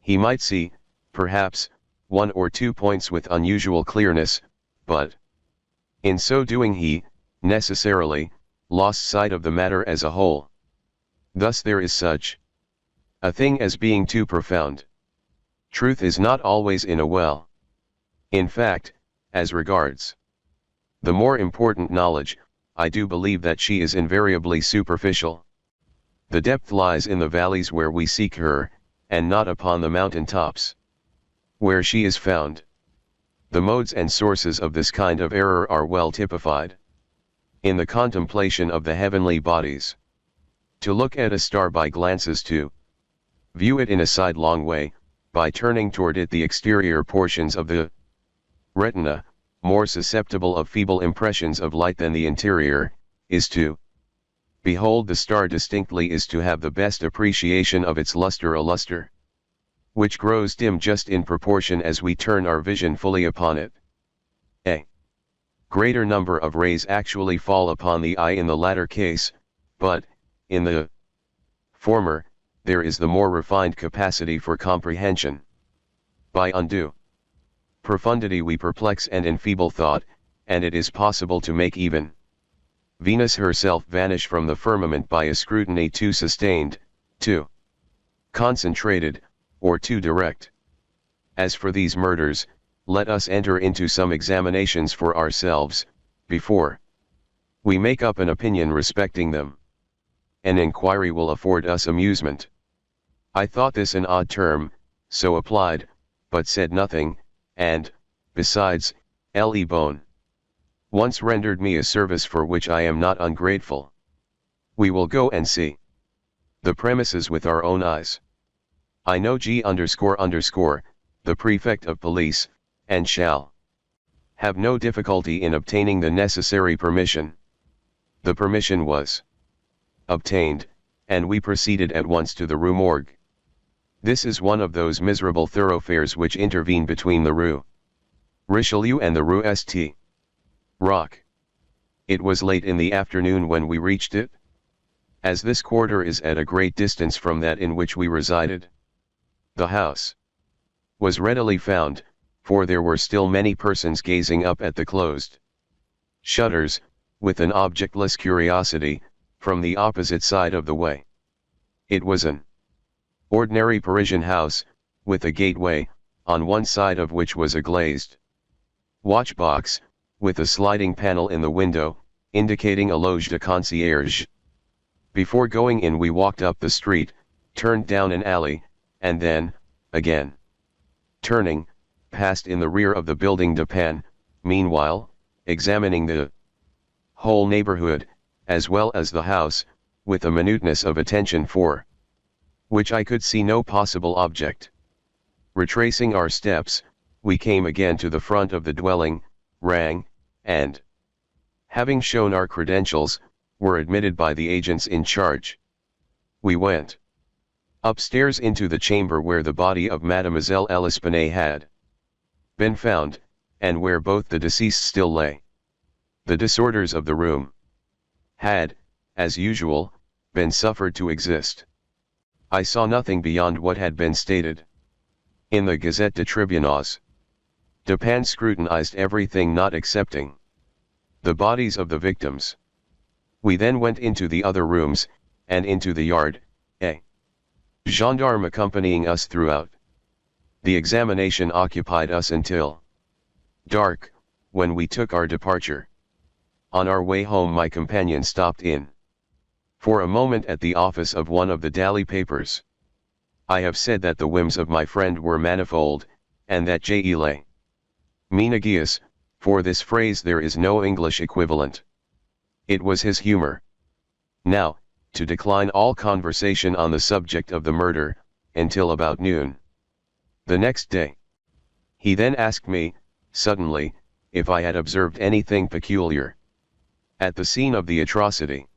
He might see, perhaps, one or two points with unusual clearness, but in so doing he, necessarily, lost sight of the matter as a whole. Thus there is such A thing as being too profound. Truth is not always in a well. In fact, as regards the more important knowledge, I do believe that she is invariably superficial. The depth lies in the valleys where we seek her, and not upon the mountain tops, where she is found. The modes and sources of this kind of error are well typified in the contemplation of the heavenly bodies. To look at a star by glances, to view it in a sidelong way, by turning toward it the exterior portions of the retina, more susceptible of feeble impressions of light than the interior, is to behold the star distinctly, is to have the best appreciation of its luster, a luster which grows dim just in proportion as we turn our vision fully upon it. A greater number of rays actually fall upon the eye in the latter case, but, in the former, there is the more refined capacity for comprehension. By undue profundity we perplex and enfeeble thought, and it is possible to make even Venus herself vanish from the firmament by a scrutiny too sustained, too concentrated, or too direct. As for these murders, let us enter into some examinations for ourselves, before we make up an opinion respecting them. An inquiry will afford us amusement. I thought this an odd term, so applied, but said nothing, and, besides, Le Bon once rendered me a service for which I am not ungrateful. We will go and see the premises with our own eyes. I know G__, the prefect of police, and shall have no difficulty in obtaining the necessary permission. The permission was obtained, and we proceeded at once to the Rue Morgue. This is one of those miserable thoroughfares which intervene between the Rue Richelieu and the Rue St. Roch. It was late in the afternoon when we reached it. As this quarter is at a great distance from that in which we resided, the house was readily found, for there were still many persons gazing up at the closed shutters, with an objectless curiosity, from the opposite side of the way. It was an ordinary Parisian house, with a gateway, on one side of which was a glazed watchbox, with a sliding panel in the window, indicating a loge de concierge. Before going in we walked up the street, turned down an alley, and then, again turning, passed in the rear of the building de Pan, meanwhile, examining the whole neighborhood, as well as the house, with a minuteness of attention for which I could see no possible object. Retracing our steps, we came again to the front of the dwelling, rang, and, having shown our credentials, were admitted by the agents in charge. We went upstairs into the chamber where the body of Mademoiselle L'Espanaye had been found, and where both the deceased still lay. The disorders of the room had, as usual, been suffered to exist. I saw nothing beyond what had been stated in the Gazette des Tribunaux. Dupin scrutinized everything, not excepting the bodies of the victims. We then went into the other rooms, and into the yard, a gendarme accompanying us throughout. The examination occupied us until dark, when we took our departure. On our way home my companion stopped in for a moment at the office of one of the daily papers. I have said that the whims of my friend were manifold, and that J.E. Menegius, for this phrase there is no English equivalent. It was his humor. Now, to decline all conversation on the subject of the murder, until about noon the next day. He then asked me, suddenly, if I had observed anything peculiar at the scene of the atrocity.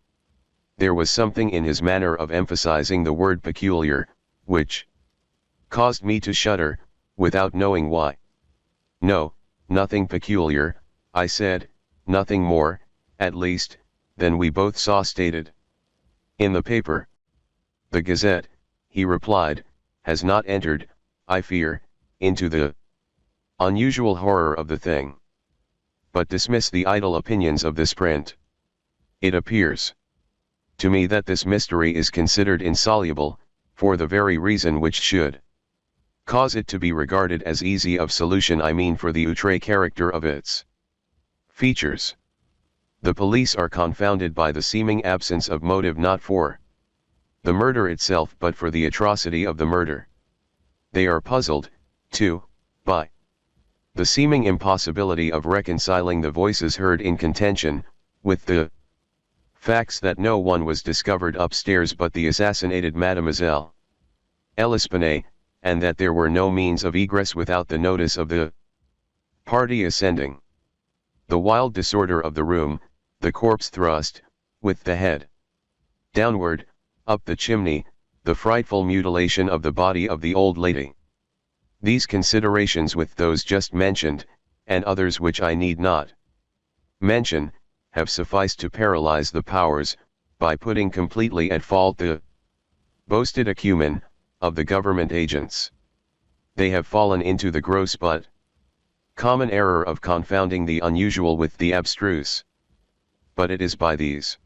There was something in his manner of emphasizing the word peculiar, which caused me to shudder, without knowing why. No, nothing peculiar, I said, nothing more, at least, than we both saw stated in the paper. The Gazette, he replied, has not entered, I fear, into the unusual horror of the thing. But dismiss the idle opinions of this print. It appears to me that this mystery is considered insoluble, for the very reason which should cause it to be regarded as easy of solution, I mean for the outre character of its features. The police are confounded by the seeming absence of motive, not for the murder itself but for the atrocity of the murder. They are puzzled, too, by the seeming impossibility of reconciling the voices heard in contention, with the facts that no one was discovered upstairs but the assassinated Mademoiselle L'Espanaye, and that there were no means of egress without the notice of the party ascending. The wild disorder of the room, the corpse thrust, with the head downward, up the chimney, the frightful mutilation of the body of the old lady. These considerations, with those just mentioned, and others which I need not mention, have sufficed to paralyze the powers, by putting completely at fault the boasted acumen of the government agents. They have fallen into the gross but common error of confounding the unusual with the abstruse. But it is by these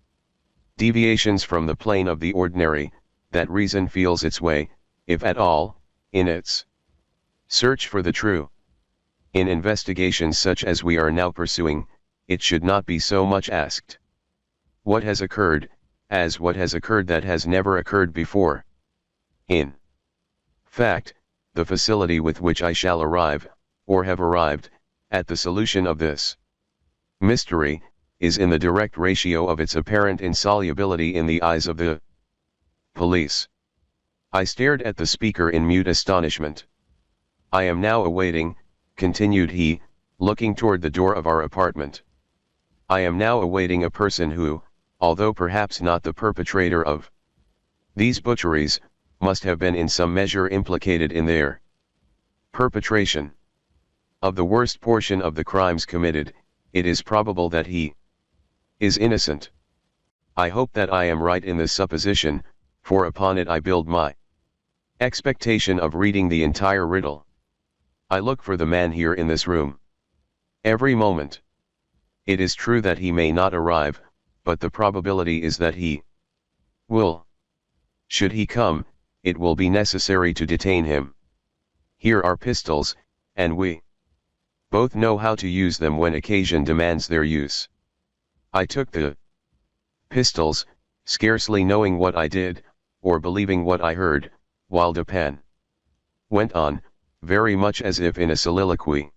deviations from the plane of the ordinary, that reason feels its way, if at all, in its search for the true. In investigations such as we are now pursuing, it should not be so much asked what has occurred, as what has occurred that has never occurred before. In fact, the facility with which I shall arrive, or have arrived, at the solution of this mystery, is in the direct ratio of its apparent insolubility in the eyes of the police. I stared at the speaker in mute astonishment. I am now awaiting, continued he, looking toward the door of our apartment. I am now awaiting a person who, although perhaps not the perpetrator of these butcheries, must have been in some measure implicated in their perpetration. Of the worst portion of the crimes committed, it is probable that he is innocent. I hope that I am right in this supposition, for upon it I build my expectation of reading the entire riddle. I look for the man here in this room every moment. It is true that he may not arrive, but the probability is that he will. Should he come, it will be necessary to detain him. Here are pistols, and we both know how to use them when occasion demands their use. I took the pistols, scarcely knowing what I did, or believing what I heard, while Dupin went on, very much as if in a soliloquy.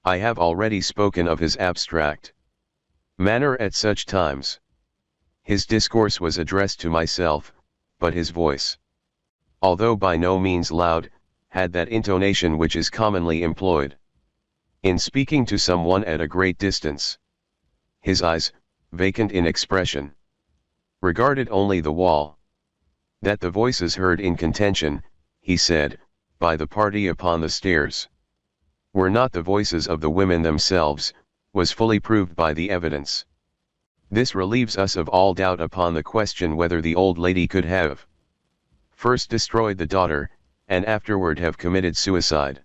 I have already spoken of his abstract manner at such times. His discourse was addressed to myself, but his voice, although by no means loud, had that intonation which is commonly employed in speaking to someone at a great distance. His eyes, vacant in expression, regarded only the wall. That the voices heard in contention, he said, by the party upon the stairs, were not the voices of the women themselves, was fully proved by the evidence. This relieves us of all doubt upon the question whether the old lady could have first destroyed the daughter, and afterward have committed suicide.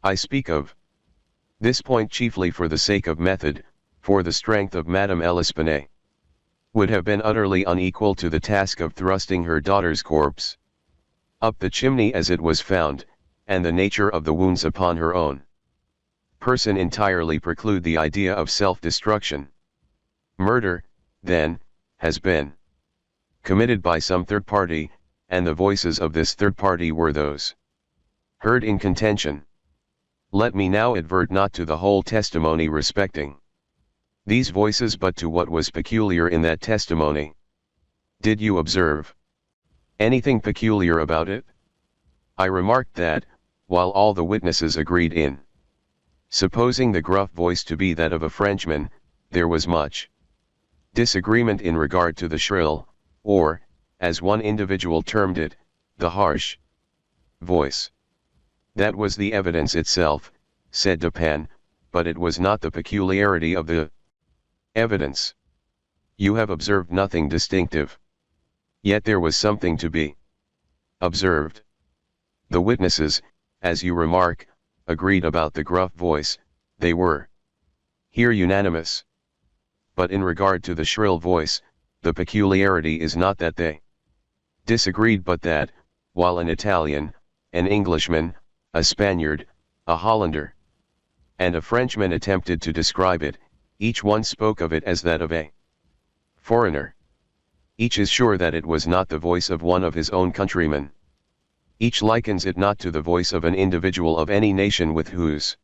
I speak of this point chiefly for the sake of method, for the strength of Madame L'Espanaye would have been utterly unequal to the task of thrusting her daughter's corpse up the chimney as it was found, and the nature of the wounds upon her own person entirely preclude the idea of self-destruction. Murder, then, has been committed by some third party, and the voices of this third party were those heard in contention. Let me now advert not to the whole testimony respecting these voices but to what was peculiar in that testimony. Did you observe anything peculiar about it? I remarked that, while all the witnesses agreed in supposing the gruff voice to be that of a Frenchman, there was much disagreement in regard to the shrill, or, as one individual termed it, the harsh voice. That was the evidence itself, said Dupin, but it was not the peculiarity of the evidence. You have observed nothing distinctive. Yet there was something to be observed. The witnesses, as you remark, agreed about the gruff voice, they were here unanimous. But in regard to the shrill voice, the peculiarity is not that they disagreed but that, while an Italian, an Englishman, a Spaniard, a Hollander, and a Frenchman attempted to describe it, each one spoke of it as that of a foreigner. Each is sure that it was not the voice of one of his own countrymen. Each likens it not to the voice of an individual of any nation with whose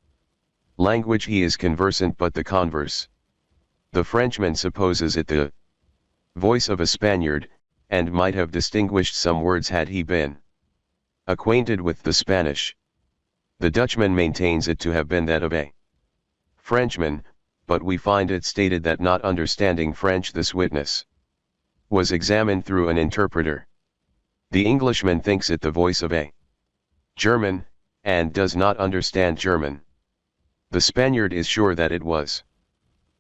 language he is conversant, but the converse. The Frenchman supposes it the voice of a Spaniard, and might have distinguished some words had he been acquainted with the Spanish. The Dutchman maintains it to have been that of a Frenchman, but we find it stated that not understanding French, this witness was examined through an interpreter. The Englishman thinks it the voice of a German, and does not understand German. The Spaniard is sure that it was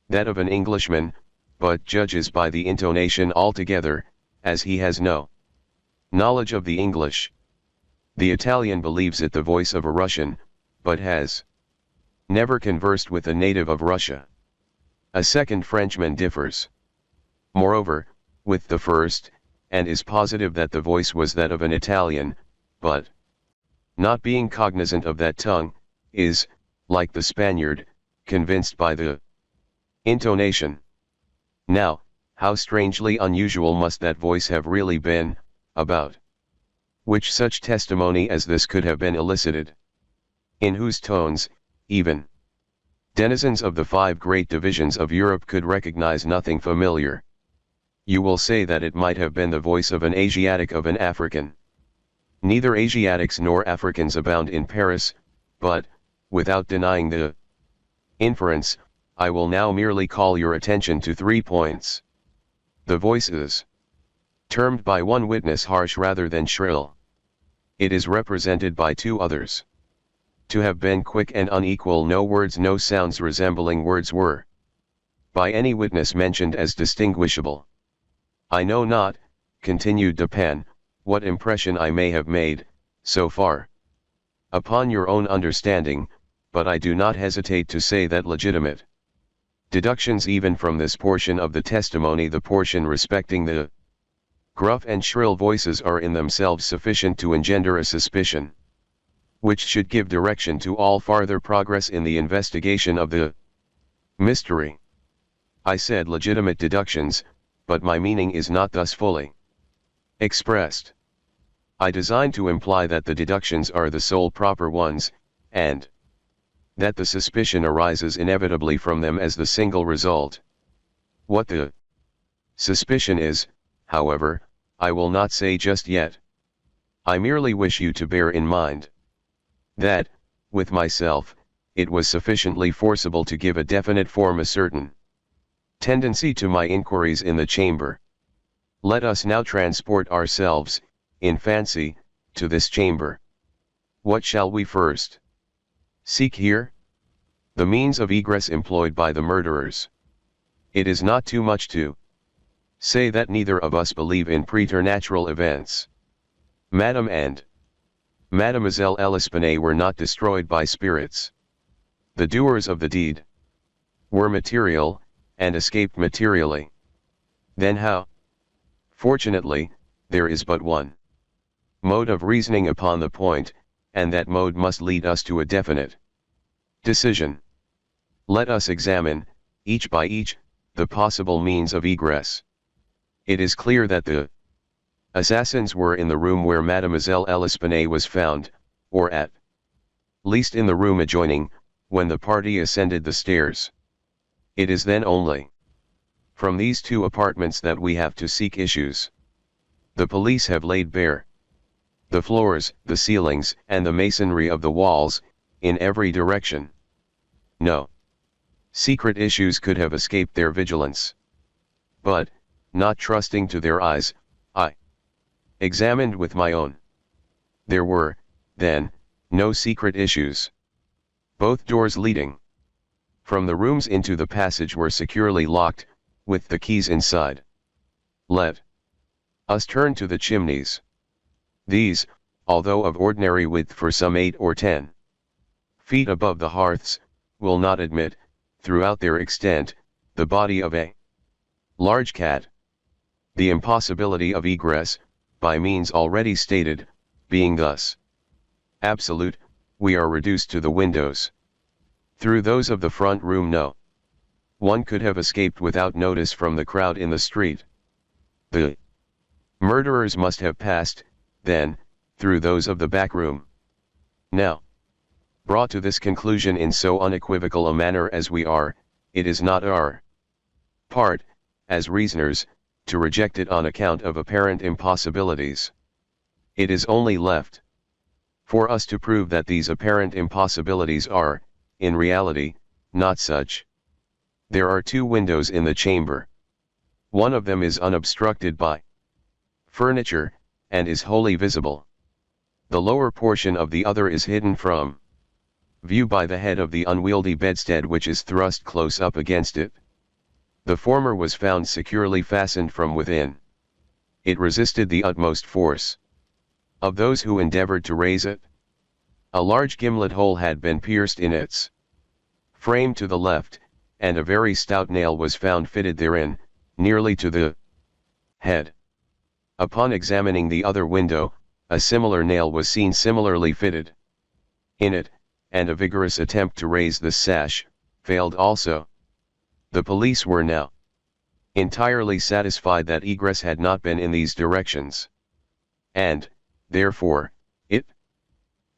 that of an Englishman, but judges by the intonation altogether, as he has no knowledge of the English. The Italian believes it the voice of a Russian, but has never conversed with a native of Russia. A second Frenchman differs, moreover, with the first, and is positive that the voice was that of an Italian, but, not being cognizant of that tongue, is, like the Spaniard, convinced by the intonation. Now, how strangely unusual must that voice have really been, about which such testimony as this could have been elicited, in whose tones, even denizens of the 5 great divisions of Europe could recognize nothing familiar. You will say that it might have been the voice of an Asiatic, of an African. Neither Asiatics nor Africans abound in Paris, but, without denying the inference, I will now merely call your attention to 3 points. The voice is termed by one witness harsh rather than shrill. It is represented by 2 others to have been quick and unequal. No words, no sounds resembling words were by any witness mentioned as distinguishable. I know not, continued Dupin, what impression I may have made, so far, upon your own understanding, but I do not hesitate to say that legitimate deductions even from this portion of the testimony, the portion respecting the gruff and shrill voices, are in themselves sufficient to engender a suspicion, which should give direction to all farther progress in the investigation of the mystery. I said legitimate deductions, but my meaning is not thus fully expressed. I design to imply that the deductions are the sole proper ones, and that the suspicion arises inevitably from them as the single result. What the suspicion is, however, I will not say just yet. I merely wish you to bear in mind that, with myself, it was sufficiently forcible to give a definite form, a certain tendency to my inquiries in the chamber. Let us now transport ourselves, in fancy, to this chamber. What shall we first seek here? The means of egress employed by the murderers. It is not too much to say that neither of us believe in preternatural events. Madame and Mademoiselle L'Espanaye were not destroyed by spirits. The doers of the deed were material, and escaped materially. Then how? Fortunately, there is but one mode of reasoning upon the point, and that mode must lead us to a definite decision. Let us examine, each by each, the possible means of egress. It is clear that the assassins were in the room where Mademoiselle L'Espanaye was found, or at least in the room adjoining, when the party ascended the stairs. It is then only from these 2 apartments that we have to seek issues. The police have laid bare the floors, the ceilings, and the masonry of the walls, in every direction. No secret issues could have escaped their vigilance. But, not trusting to their eyes, I examined with my own. There were, then, no secret issues. Both doors leading from the rooms into the passage were securely locked, with the keys inside. Let us turn to the chimneys. These, although of ordinary width for some 8 or 10 feet above the hearths, will not admit, throughout their extent, the body of a large cat. The impossibility of egress, by means already stated, being thus absolute, we are reduced to the windows. Through those of the front room no one could have escaped without notice from the crowd in the street. The murderers must have passed, then, through those of the back room. Now, brought to this conclusion in so unequivocal a manner as we are, it is not our part, as reasoners, to reject it on account of apparent impossibilities. It is only left for us to prove that these apparent impossibilities are, in reality, not such. There are two windows in the chamber. One of them is unobstructed by furniture, and is wholly visible. The lower portion of the other is hidden from view by the head of the unwieldy bedstead which is thrust close up against it. The former was found securely fastened from within. It resisted the utmost force of those who endeavored to raise it. A large gimlet hole had been pierced in its frame to the left, and a very stout nail was found fitted therein, nearly to the head. Upon examining the other window, a similar nail was seen similarly fitted in it, and a vigorous attempt to raise the sash failed also. The police were now entirely satisfied that egress had not been in these directions, and, therefore, it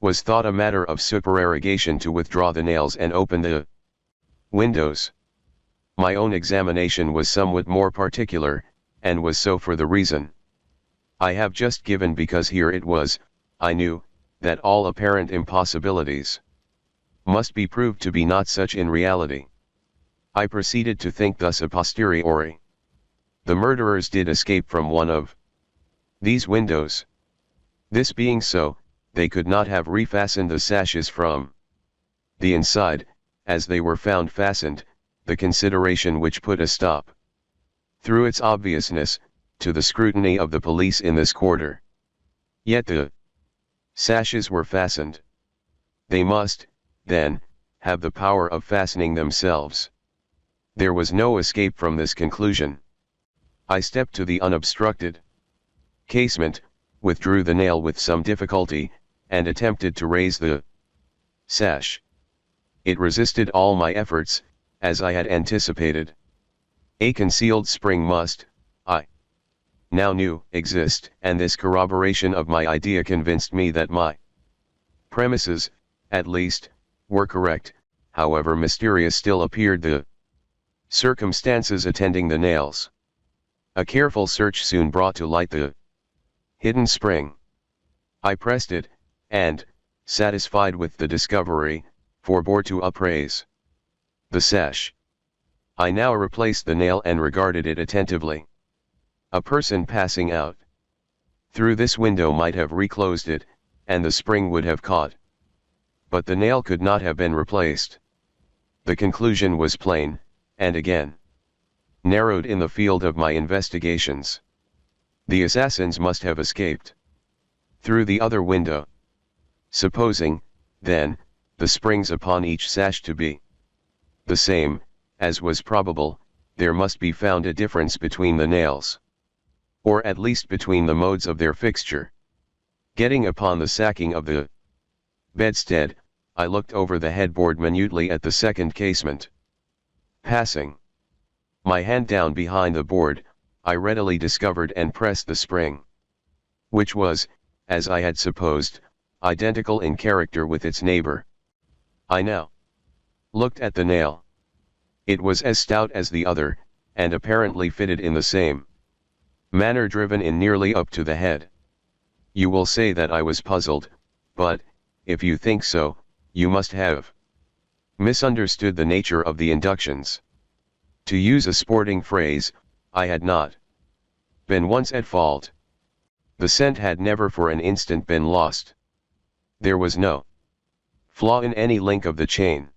was thought a matter of supererogation to withdraw the nails and open the windows. My own examination was somewhat more particular, and was so for the reason I have just given, because here it was, I knew, that all apparent impossibilities must be proved to be not such in reality. I proceeded to think thus a posteriori. The murderers did escape from one of these windows. This being so, they could not have refastened the sashes from the inside, as they were found fastened, the consideration which put a stop, through its obviousness, to the scrutiny of the police in this quarter. Yet the sashes were fastened. They must, then, have the power of fastening themselves. There was no escape from this conclusion. I stepped to the unobstructed casement, withdrew the nail with some difficulty, and attempted to raise the sash. It resisted all my efforts, as I had anticipated. A concealed spring must, I now knew, exist, and this corroboration of my idea convinced me that my premises, at least, were correct. However mysterious still appeared the circumstances attending the nails. A careful search soon brought to light the hidden spring. I pressed it, and, satisfied with the discovery, forbore to upraise the sash. I now replaced the nail and regarded it attentively. A person passing out through this window might have reclosed it, and the spring would have caught. But the nail could not have been replaced. The conclusion was plain, and again narrowed in the field of my investigations. The assassins must have escaped through the other window. Supposing, then, the springs upon each sash to be the same, as was probable, there must be found a difference between the nails, or at least between the modes of their fixture. Getting upon the sacking of the bedstead, I looked over the headboard minutely at the second casement. Passing my hand down behind the board, I readily discovered and pressed the spring, which was, as I had supposed, identical in character with its neighbor. I now looked at the nail. It was as stout as the other, and apparently fitted in the same manner, driven in nearly up to the head. You will say that I was puzzled, but, if you think so, you must have misunderstood the nature of the inductions. To use a sporting phrase, I had not been once at fault. The scent had never for an instant been lost. There was no flaw in any link of the chain.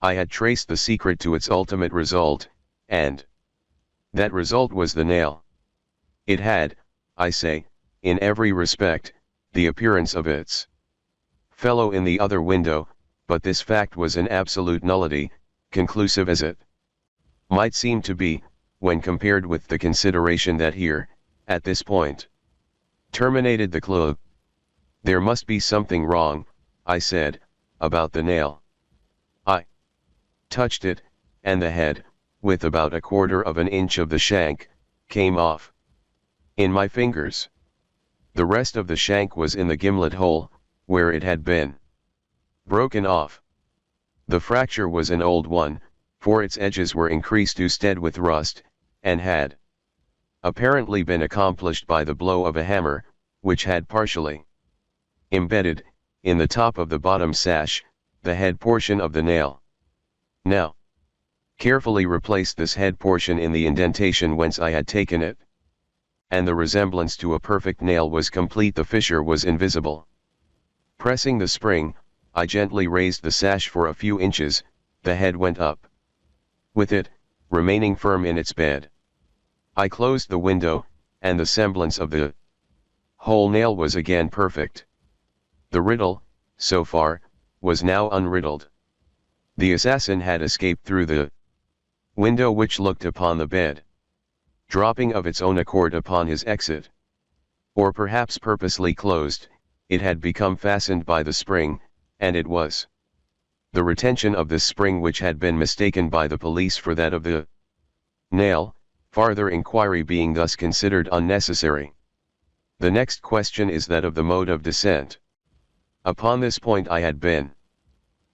I had traced the secret to its ultimate result, and that result was the nail. It had, I say, in every respect, the appearance of its fellow in the other window, but this fact was an absolute nullity, conclusive as it might seem to be, when compared with the consideration that here, at this point, terminated the clue. There must be something wrong, I said, about the nail. I touched it, and the head, with about 1/4 of an inch of the shank, came off. In my fingers. The rest of the shank was in the gimlet hole, where it had been broken off. The fracture was an old one, for its edges were increased instead with rust, and had apparently been accomplished by the blow of a hammer, which had partially embedded, in the top of the bottom sash, the head portion of the nail. Now, carefully replace this head portion in the indentation whence I had taken it. And the resemblance to a perfect nail was complete. The fissure was invisible. Pressing the spring, I gently raised the sash for a few inches, the head went up. With it, remaining firm in its bed. I closed the window, and the semblance of the whole nail was again perfect. The riddle, so far, was now unriddled. The assassin had escaped through the window which looked upon the bed, dropping of its own accord upon his exit. Or perhaps purposely closed, it had become fastened by the spring, and it was the retention of this spring which had been mistaken by the police for that of the nail, farther inquiry being thus considered unnecessary. The next question is that of the mode of descent. Upon this point I had been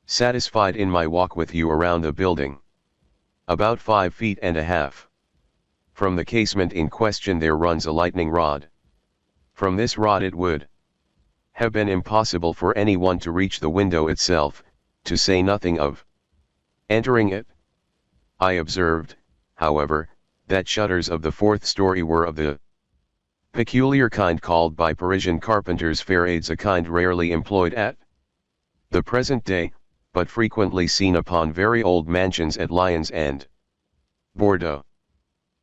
satisfied in my walk with you around the building. About 5 feet and a half. From the casement in question there runs a lightning rod. From this rod it would have been impossible for anyone to reach the window itself, to say nothing of entering it. I observed, however, that shutters of the 4th story were of the peculiar kind called by Parisian carpenters ferrades, a kind rarely employed at the present day, but frequently seen upon very old mansions at Lyons and Bordeaux.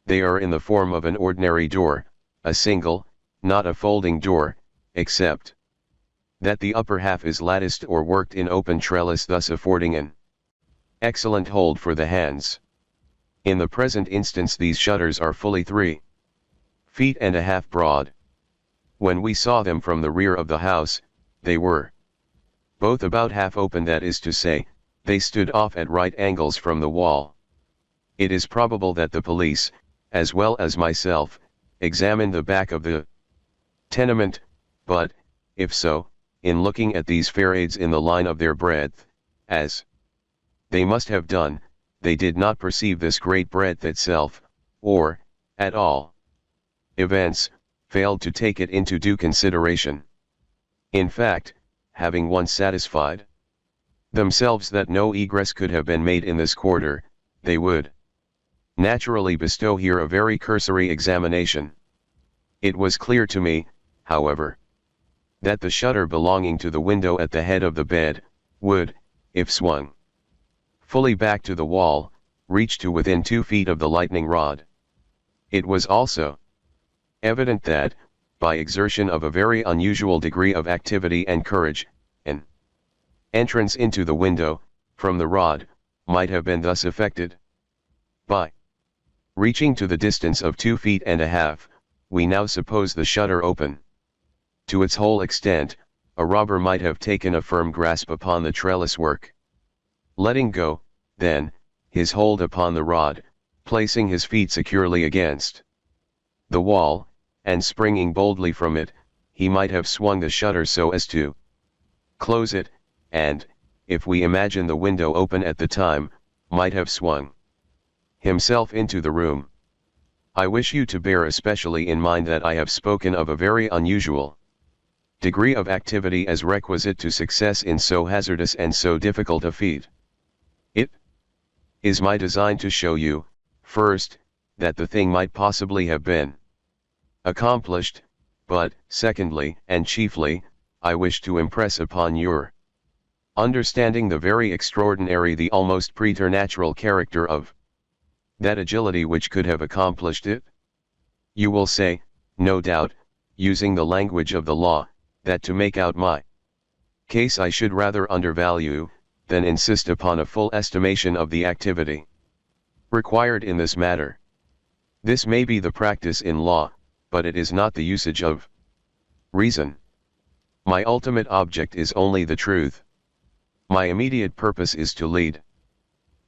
They are in the form of an ordinary door, a single, not a folding door, except that the upper half is latticed or worked in open trellis, thus affording an excellent hold for the hands. In the present instance these shutters are fully 3 feet and a half broad. When we saw them from the rear of the house, they were both about half open, that is to say, they stood off at right angles from the wall. It is probable that the police, as well as myself, examined the back of the tenement, but, if so, in looking at these ferrades in the line of their breadth, as they must have done, they did not perceive this great breadth itself, or, at all events, failed to take it into due consideration. In fact, having once satisfied themselves that no egress could have been made in this quarter, they would naturally bestow here a very cursory examination. It was clear to me, however, that the shutter belonging to the window at the head of the bed, would, if swung fully back to the wall, reach to within 2 feet of the lightning rod. It was also evident that, by exertion of a very unusual degree of activity and courage, an entrance into the window, from the rod, might have been thus effected. By reaching to the distance of 2 feet and a half, we now suppose the shutter open. To its whole extent, a robber might have taken a firm grasp upon the trellis work. Letting go, then, his hold upon the rod, placing his feet securely against the wall, and springing boldly from it, he might have swung the shutter so as to close it, and, if we imagine the window open at the time, might have swung himself into the room. I wish you to bear especially in mind that I have spoken of a very unusual degree of activity as requisite to success in so hazardous and so difficult a feat. It is my design to show you, first, that the thing might possibly have been accomplished, but, secondly, and chiefly, I wish to impress upon your understanding the very extraordinary, the almost preternatural character of that agility which could have accomplished it. You will say, no doubt, using the language of the law, that to make out my case I should rather undervalue, than insist upon a full estimation of the activity required in this matter. This may be the practice in law, but it is not the usage of reason. My ultimate object is only the truth. My immediate purpose is to lead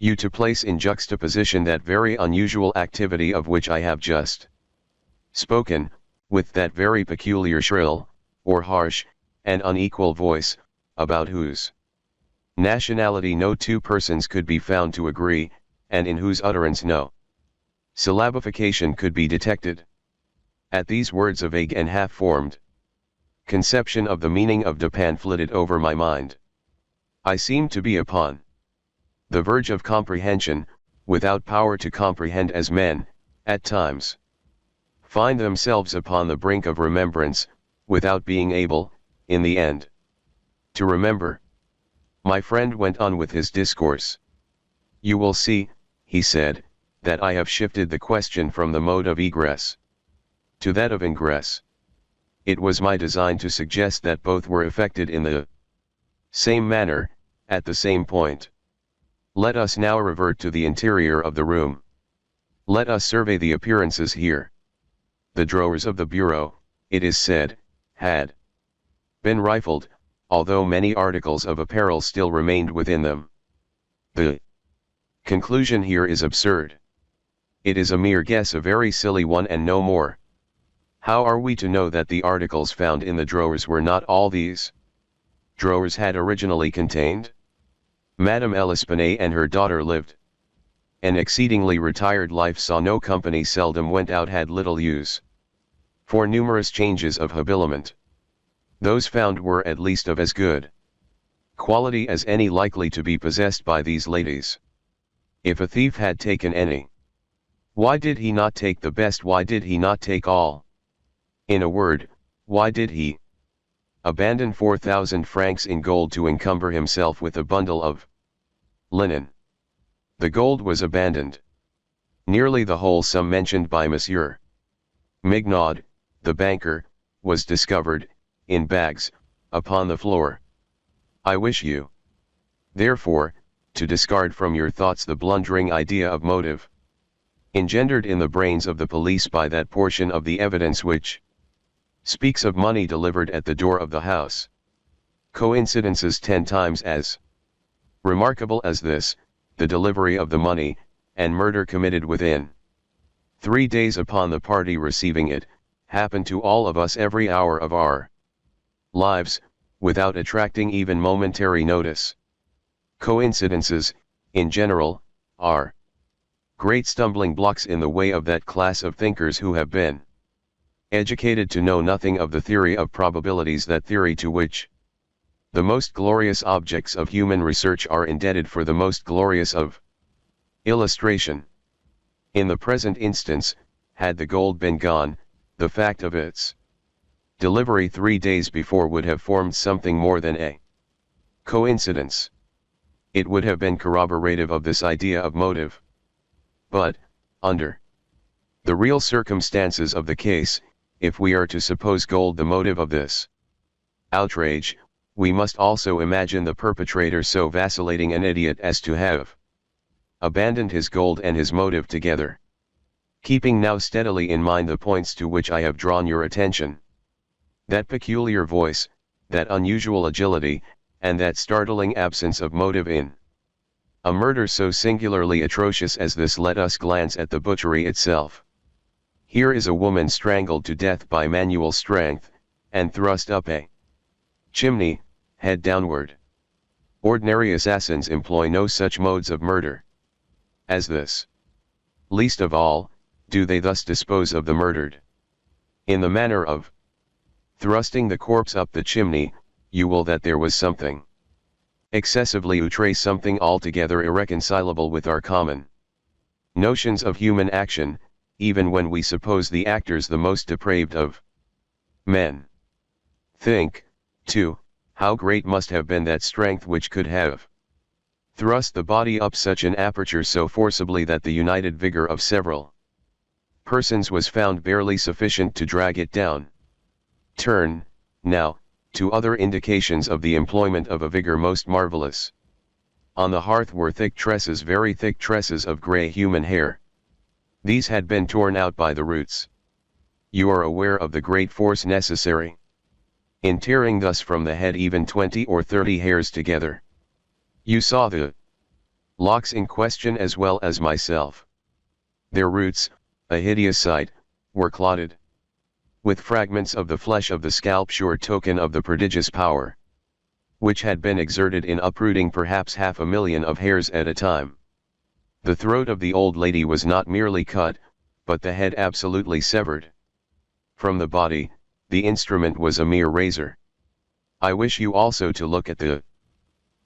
you to place in juxtaposition that very unusual activity of which I have just spoken, with that very peculiar shrill, or harsh, and unequal voice, about whose nationality no two persons could be found to agree, and in whose utterance no syllabification could be detected. At these words a vague and half-formed conception of the meaning of Japan flitted over my mind. I seemed to be upon the verge of comprehension, without power to comprehend, as men, at times, find themselves upon the brink of remembrance, without being able, in the end, to remember. My friend went on with his discourse. You will see, he said, that I have shifted the question from the mode of egress to that of ingress. It was my design to suggest that both were effected in the same manner, at the same point. Let us now revert to the interior of the room. Let us survey the appearances here. The drawers of the bureau, it is said, had been rifled, although many articles of apparel still remained within them. The conclusion here is absurd. It is a mere guess, a very silly one, and no more. How are we to know that the articles found in the drawers were not all these drawers had originally contained? Madame L'Espanaye and her daughter lived an exceedingly retired life, saw no company, seldom went out, had little use for numerous changes of habiliment. Those found were at least of as good quality as any likely to be possessed by these ladies. If a thief had taken any, why did he not take the best? Why did he not take all? In a word, why did he abandon 4,000 francs in gold to encumber himself with a bundle of linen? The gold was abandoned. Nearly the whole sum mentioned by Monsieur Mignaud, the banker, was discovered, in bags, upon the floor. I wish you, therefore, to discard from your thoughts the blundering idea of motive, engendered in the brains of the police by that portion of the evidence which speaks of money delivered at the door of the house. Coincidences 10 times as remarkable as this, the delivery of the money, and murder committed within 3 days upon the party receiving it, happen to all of us every hour of our lives, without attracting even momentary notice. Coincidences, in general, are great stumbling blocks in the way of that class of thinkers who have been educated to know nothing of the theory of probabilities, that theory to which the most glorious objects of human research are indebted for the most glorious of illustration. In the present instance, had the gold been gone, the fact of its delivery 3 days before would have formed something more than a coincidence. It would have been corroborative of this idea of motive. But, under the real circumstances of the case, if we are to suppose gold the motive of this outrage, we must also imagine the perpetrator so vacillating an idiot as to have abandoned his gold and his motive together. Keeping now steadily in mind the points to which I have drawn your attention, that peculiar voice, that unusual agility, and that startling absence of motive in a murder so singularly atrocious as this, let us glance at the butchery itself. Here is a woman strangled to death by manual strength, and thrust up a chimney, head downward. Ordinary assassins employ no such modes of murder as this. Least of all, do they thus dispose of the murdered. In the manner of thrusting the corpse up the chimney, you will that there was something excessively outre, something altogether irreconcilable with our common notions of human action, even when we suppose the actors the most depraved of men. Think, too, how great must have been that strength which could have thrust the body up such an aperture so forcibly that the united vigor of several persons was found barely sufficient to drag it down. Turn, now, to other indications of the employment of a vigor most marvelous. On the hearth were thick tresses, very thick tresses of grey human hair. These had been torn out by the roots. You are aware of the great force necessary in tearing thus from the head even 20 or 30 hairs together. You saw the locks in question as well as myself. Their roots, a hideous sight, were clotted with fragments of the flesh of the scalp, sure token of the prodigious power which had been exerted in uprooting perhaps 500,000 of hairs at a time. The throat of the old lady was not merely cut, but the head absolutely severed. From the body, the instrument was a mere razor. I wish you also to look at the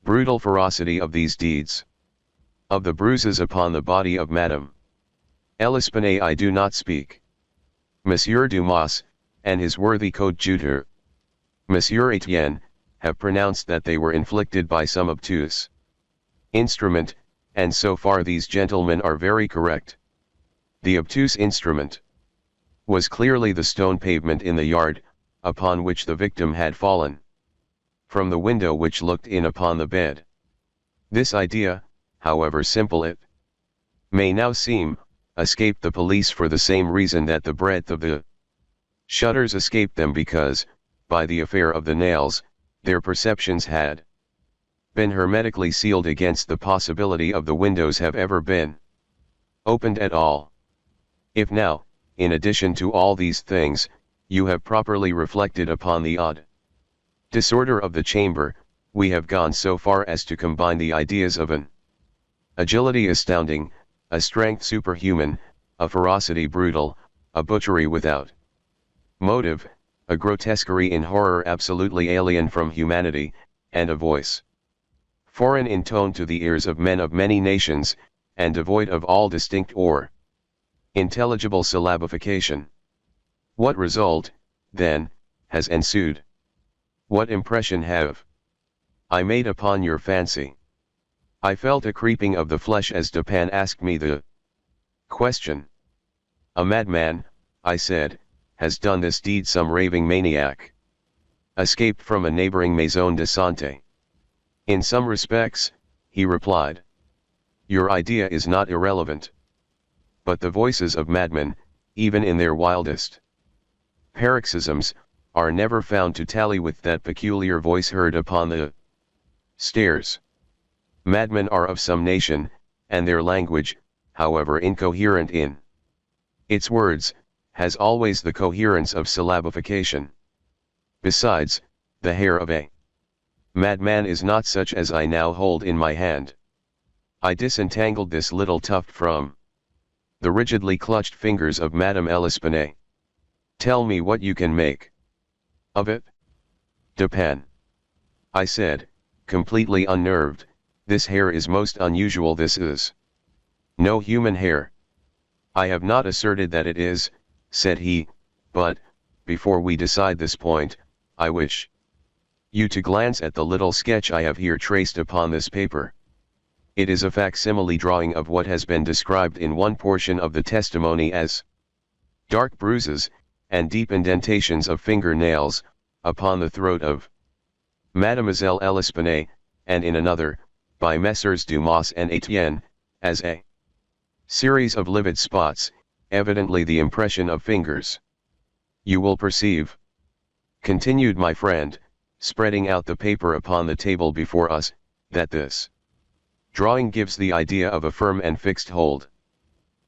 brutal ferocity of these deeds. Of the bruises upon the body of Madame L'Espanaye I do not speak. Monsieur Dumas, and his worthy coadjutor, Monsieur Etienne, have pronounced that they were inflicted by some obtuse instrument, and so far these gentlemen are very correct. The obtuse instrument was clearly the stone pavement in the yard, upon which the victim had fallen from the window which looked in upon the bed. This idea, however simple it may now seem, escaped the police for the same reason that the breadth of the shutters escaped them, because, by the affair of the nails, their perceptions had been hermetically sealed against the possibility of the windows have ever been opened at all. If now, in addition to all these things, you have properly reflected upon the odd disorder of the chamber, we have gone so far as to combine the ideas of an agility astounding, a strength superhuman, a ferocity brutal, a butchery without motive, a grotesquerie in horror absolutely alien from humanity, and a voice foreign in tone to the ears of men of many nations, and devoid of all distinct or intelligible syllabification. What result, then, has ensued? What impression have I made upon your fancy? I felt a creeping of the flesh as Dupin asked me the question. A madman, I said, has done this deed, some raving maniac escaped from a neighboring maison de santé. In some respects, he replied, your idea is not irrelevant. But the voices of madmen, even in their wildest paroxysms, are never found to tally with that peculiar voice heard upon the stairs. Madmen are of some nation, and their language, however incoherent in its words, has always the coherence of syllabification. Besides, the hair of a madman is not such as I now hold in my hand. I disentangled this little tuft from the rigidly clutched fingers of Madame L'Espanaye. Tell me what you can make of it, Dupin. I said, completely unnerved, this hair is most unusual, this is no human hair. I have not asserted that it is, said he, but, before we decide this point, I wish you to glance at the little sketch I have here traced upon this paper. It is a facsimile drawing of what has been described in one portion of the testimony as dark bruises, and deep indentations of finger-nails, upon the throat of Mademoiselle L'Espanaye, and in another, by Messrs. Dumas and Etienne, as a series of livid spots, evidently the impression of fingers. You will perceive, continued my friend, spreading out the paper upon the table before us, that this drawing gives the idea of a firm and fixed hold.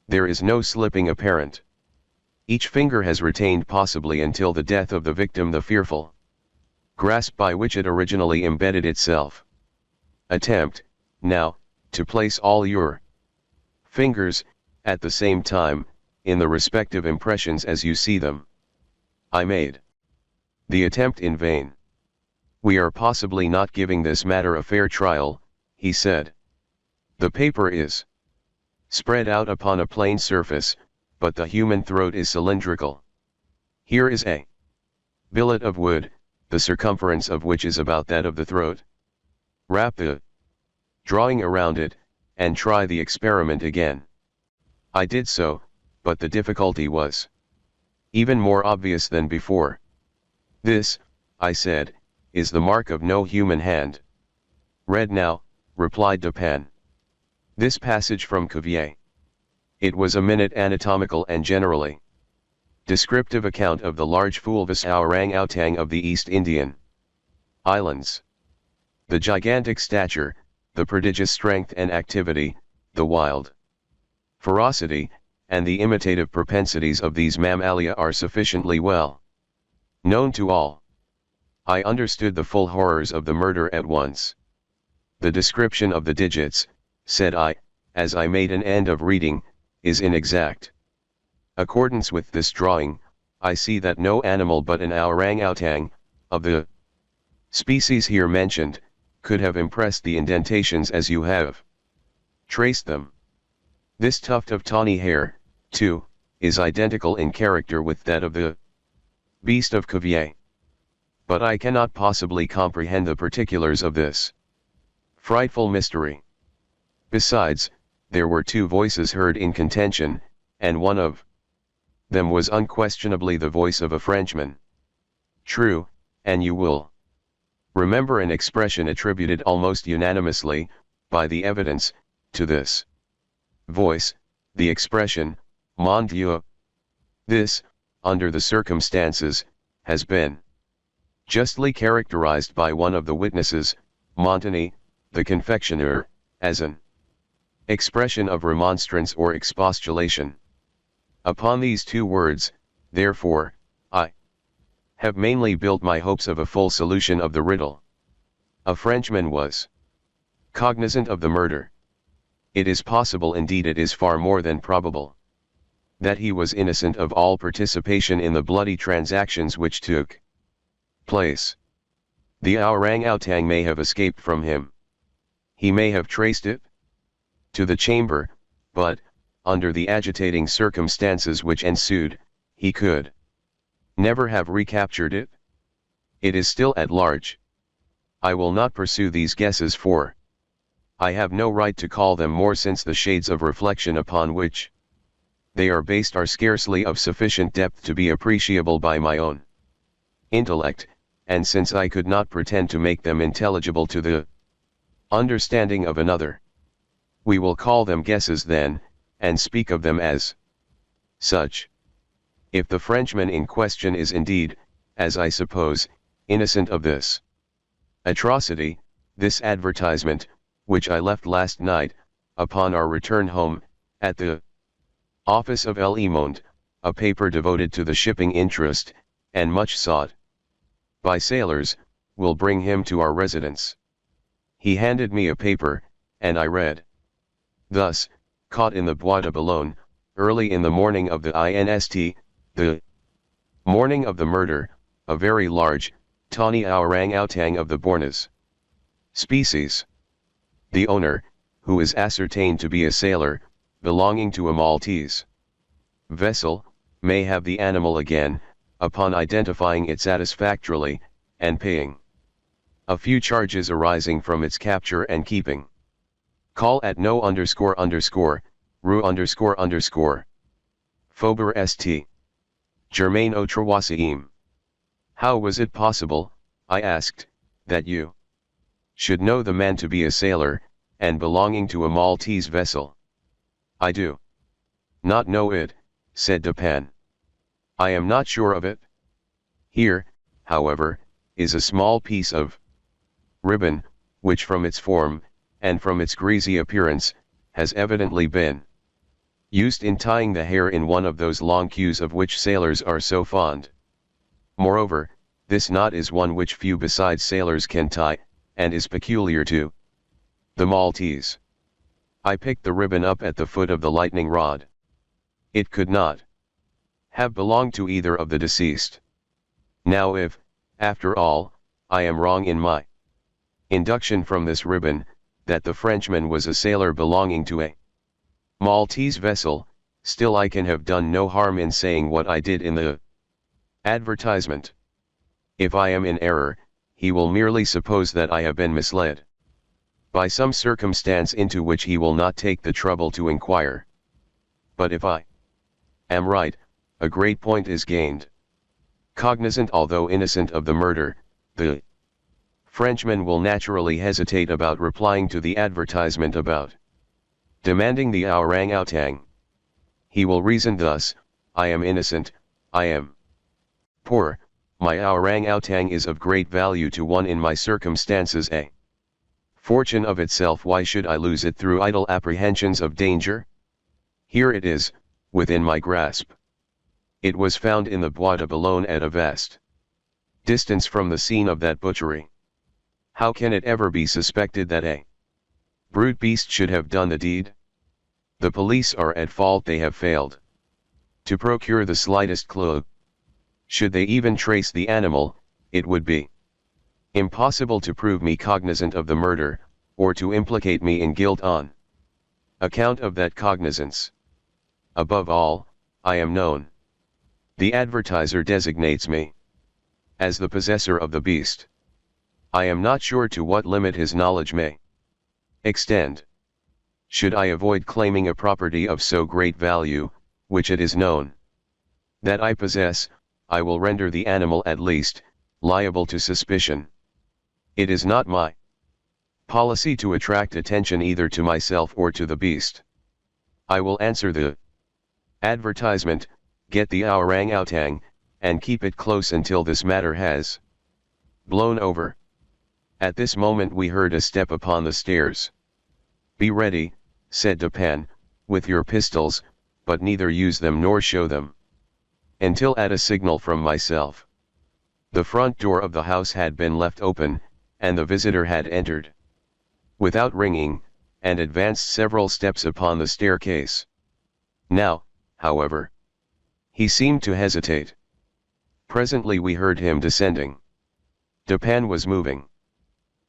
There is no slipping apparent. Each finger has retained possibly until the death of the victim the fearful grasp by which it originally embedded itself. Attempt, now, to place all your fingers, at the same time, in the respective impressions as you see them. I made the attempt in vain. We are possibly not giving this matter a fair trial, he said. The paper is spread out upon a plain surface, but the human throat is cylindrical. Here is a billet of wood, the circumference of which is about that of the throat. Wrap the drawing around it, and try the experiment again. I did so, but the difficulty was even more obvious than before. This, I said, is the mark of no human hand. Read now, replied Dupin. This passage from Cuvier. It was a minute anatomical and generally Descriptive account of the large fulvous orangutan of the East Indian Islands. The gigantic stature, the prodigious strength and activity, the wild ferocity, and the imitative propensities of these mammalia are sufficiently well known to all. I understood the full horrors of the murder at once. The description of the digits, said I, as I made an end of reading, is in exact accordance with this drawing. I see that no animal but an orangutan, of the species here mentioned, could have impressed the indentations as you have traced them. This tuft of tawny hair, too, is identical in character with that of the beast of Cuvier. But I cannot possibly comprehend the particulars of this frightful mystery. Besides, there were two voices heard in contention, and one of them was unquestionably the voice of a Frenchman. True, and you will remember an expression attributed almost unanimously, by the evidence, to this voice, the expression, mon Dieu. This, under the circumstances, has been justly characterized by one of the witnesses, Montagny, the confectioner, as an expression of remonstrance or expostulation. Upon these two words, therefore, I have mainly built my hopes of a full solution of the riddle. A Frenchman was cognizant of the murder. It is possible, indeed it is far more than probable, that he was innocent of all participation in the bloody transactions which took place. The orangutan may have escaped from him. He may have traced it to the chamber, but, under the agitating circumstances which ensued, he could never have recaptured it. It is still at large. I will not pursue these guesses, for I have no right to call them more, since the shades of reflection upon which they are based are scarcely of sufficient depth to be appreciable by my own intellect, and since I could not pretend to make them intelligible to the understanding of another. We will call them guesses then, and speak of them as such. If the Frenchman in question is indeed, as I suppose, innocent of this atrocity, this advertisement, which I left last night, upon our return home, at the office of Le Monde, a paper devoted to the shipping interest, and much sought by sailors, will bring him to our residence. He handed me a paper, and I read thus: caught in the Bois de Boulogne, early in the morning of the INST, the morning of the murder, a very large, tawny orangutan of the Bornese species. The owner, who is ascertained to be a sailor, belonging to a Maltese vessel, may have the animal again, upon identifying it satisfactorily, and paying a few charges arising from its capture and keeping. Call at no ___, rue ___, Faubourg St. Germain au Troisième. How was it possible, I asked, that you should know the man to be a sailor, and belonging to a Maltese vessel? I do not know it, said Dupin. I am not sure of it. Here, however, is a small piece of ribbon, which from its form, and from its greasy appearance, has evidently been used in tying the hair in one of those long queues of which sailors are so fond. Moreover, this knot is one which few besides sailors can tie, and is peculiar to the Maltese. I picked the ribbon up at the foot of the lightning rod. It could not have belonged to either of the deceased. Now if, after all, I am wrong in my induction from this ribbon, that the Frenchman was a sailor belonging to a Maltese vessel, still I can have done no harm in saying what I did in the advertisement. If I am in error, he will merely suppose that I have been misled by some circumstance into which he will not take the trouble to inquire. But if I am right, a great point is gained. Cognizant although innocent of the murder, the Frenchman will naturally hesitate about replying to the advertisement about demanding the orangutan. He will reason thus: I am innocent, I am poor, my orang-outang is of great value to one in my circumstances. A fortune of itself, why should I lose it through idle apprehensions of danger? Here it is, within my grasp. It was found in the Bois de Boulogne at a vast distance from the scene of that butchery. How can it ever be suspected that a brute beast should have done the deed? The police are at fault, they have failed to procure the slightest clue. Should they even trace the animal, it would be impossible to prove me cognizant of the murder, or to implicate me in guilt on account of that cognizance. Above all, I am known. The advertiser designates me as the possessor of the beast. I am not sure to what limit his knowledge may extend. Should I avoid claiming a property of so great value, which it is known that I possess, I will render the animal at least liable to suspicion. It is not my policy to attract attention either to myself or to the beast. I will answer the advertisement, get the orang-outang, and keep it close until this matter has blown over. At this moment we heard a step upon the stairs. Be ready, said Dupin, with your pistols, but neither use them nor show them until at a signal from myself. The front door of the house had been left open, and the visitor had entered without ringing, and advanced several steps upon the staircase. Now, however, he seemed to hesitate. Presently we heard him descending. Dupin was moving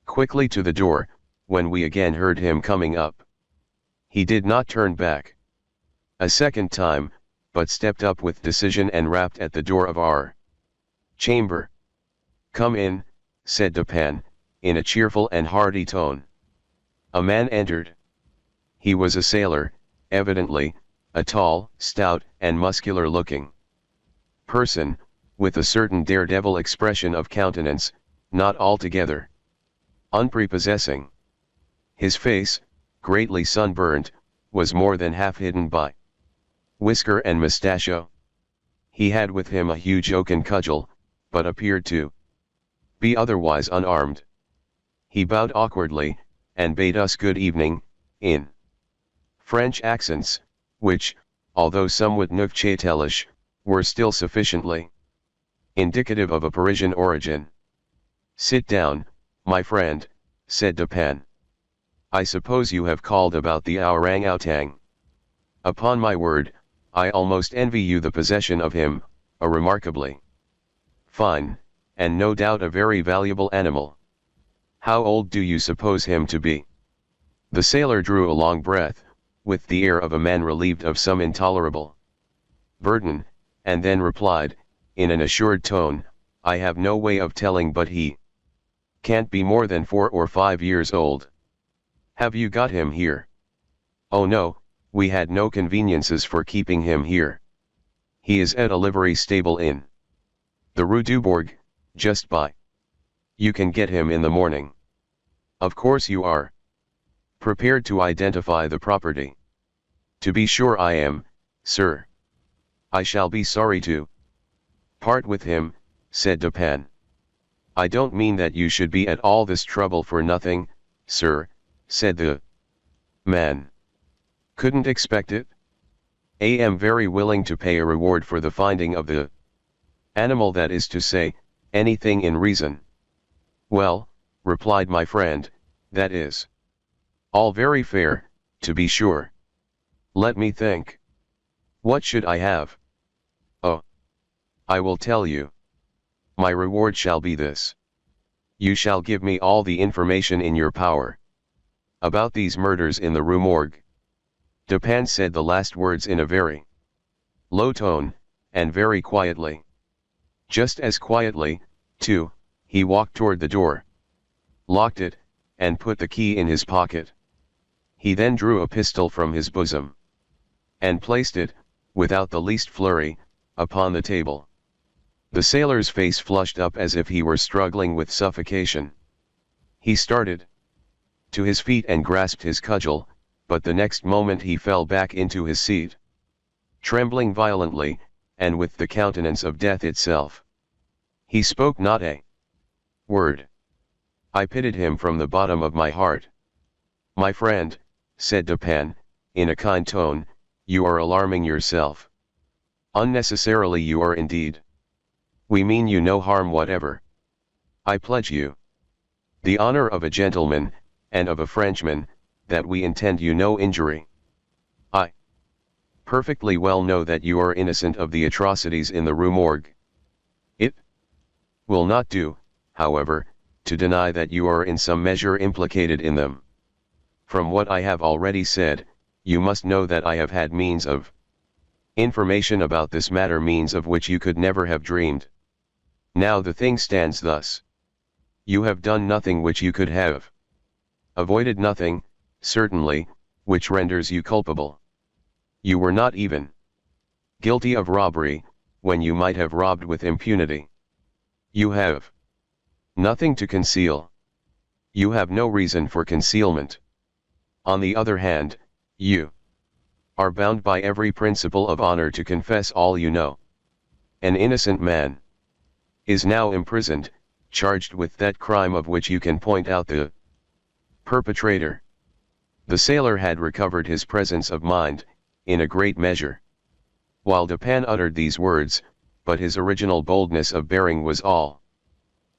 quickly to the door, when we again heard him coming up. He did not turn back a second time, but stepped up with decision and rapped at the door of our chamber. Come in, said Dupin, in a cheerful and hearty tone. A man entered. He was a sailor, evidently, a tall, stout, and muscular-looking person, with a certain daredevil expression of countenance, not altogether unprepossessing. His face, greatly sunburnt, was more than half hidden by whisker and mustachio. He had with him a huge oaken cudgel, but appeared to be otherwise unarmed. He bowed awkwardly, and bade us good evening, in French accents, which, although somewhat neufchatelish, were still sufficiently indicative of a Parisian origin. Sit down, my friend, said Dupin. I suppose you have called about the orang-outang. Upon my word, I almost envy you the possession of him, a remarkably fine, and no doubt a very valuable animal. How old do you suppose him to be? The sailor drew a long breath, with the air of a man relieved of some intolerable burden, and then replied, in an assured tone, I have no way of telling, but he can't be more than 4 or 5 years old. Have you got him here? Oh no, we had no conveniences for keeping him here. He is at a livery stable in the Rue Dubourg, just by. You can get him in the morning. Of course you are prepared to identify the property. To be sure I am, sir. I shall be sorry to part with him, said Dupin. I don't mean that you should be at all this trouble for nothing, sir, said the man. Couldn't expect it. I am very willing to pay a reward for the finding of the animal, that is to say, anything in reason. Well, replied my friend, that is all very fair, to be sure. Let me think. What should I have? Oh, I will tell you. My reward shall be this. You shall give me all the information in your power about these murders in the Rue Morgue. Dupin said the last words in a very low tone, and very quietly. Just as quietly, too, he walked toward the door, locked it, and put the key in his pocket. He then drew a pistol from his bosom, and placed it, without the least flurry, upon the table. The sailor's face flushed up as if he were struggling with suffocation. He started to his feet and grasped his cudgel, but the next moment he fell back into his seat, trembling violently, and with the countenance of death itself. He spoke not a word. I pitied him from the bottom of my heart. "My friend," said Dupin, in a kind tone, "you are alarming yourself. Unnecessarily you are indeed. We mean you no harm whatever. I pledge you the honor of a gentleman, and of a Frenchman, that we intend you no injury. I perfectly well know that you are innocent of the atrocities in the Rue Morgue. It will not do, however, to deny that you are in some measure implicated in them. From what I have already said, you must know that I have had means of information about this matter, means of which you could never have dreamed. Now the thing stands thus. You have done nothing which you could have avoided, nothing, certainly, which renders you culpable. You were not even guilty of robbery, when you might have robbed with impunity. You have nothing to conceal. You have no reason for concealment. On the other hand, you are bound by every principle of honor to confess all you know. An innocent man is now imprisoned, charged with that crime of which you can point out the perpetrator." The sailor had recovered his presence of mind, in a great measure, while Dupin uttered these words, but his original boldness of bearing was all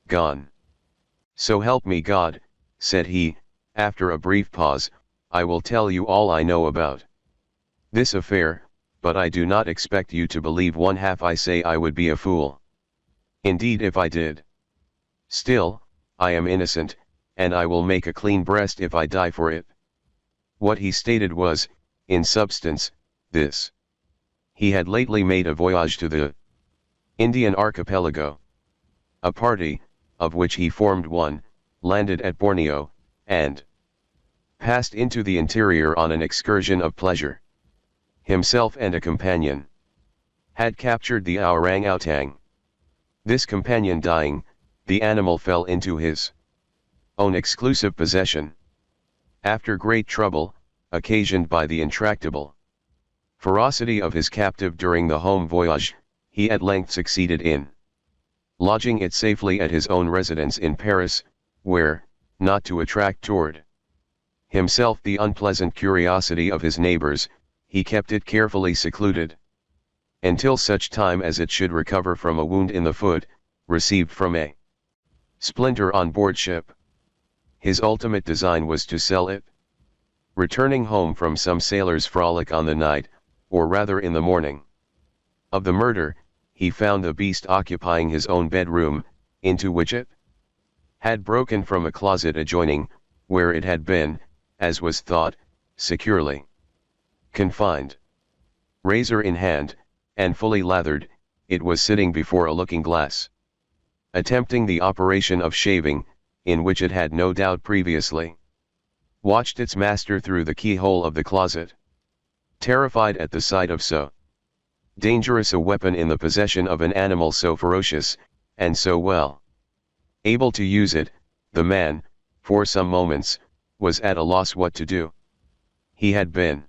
gone. "So help me God," said he, after a brief pause, "I will tell you all I know about this affair, but I do not expect you to believe one half I say. I would be a fool, indeed, if I did. Still, I am innocent, and I will make a clean breast if I die for it." What he stated was, in substance, this. He had lately made a voyage to the Indian archipelago. A party, of which he formed one, landed at Borneo, and passed into the interior on an excursion of pleasure. Himself and a companion had captured the orang-outang. This companion dying, the animal fell into his own exclusive possession. After great trouble, occasioned by the intractable ferocity of his captive during the home voyage, he at length succeeded in lodging it safely at his own residence in Paris, where, not to attract toward himself the unpleasant curiosity of his neighbors, he kept it carefully secluded, until such time as it should recover from a wound in the foot, received from a splinter on board ship. His ultimate design was to sell it. Returning home from some sailor's frolic on the night, or rather in the morning of the murder, he found the beast occupying his own bedroom, into which it had broken from a closet adjoining, where it had been, as was thought, securely confined. Razor in hand, and fully lathered, it was sitting before a looking-glass, attempting the operation of shaving, in which it had no doubt previously watched its master through the keyhole of the closet. Terrified at the sight of so dangerous a weapon in the possession of an animal so ferocious, and so well able to use it, the man, for some moments, was at a loss what to do. He had been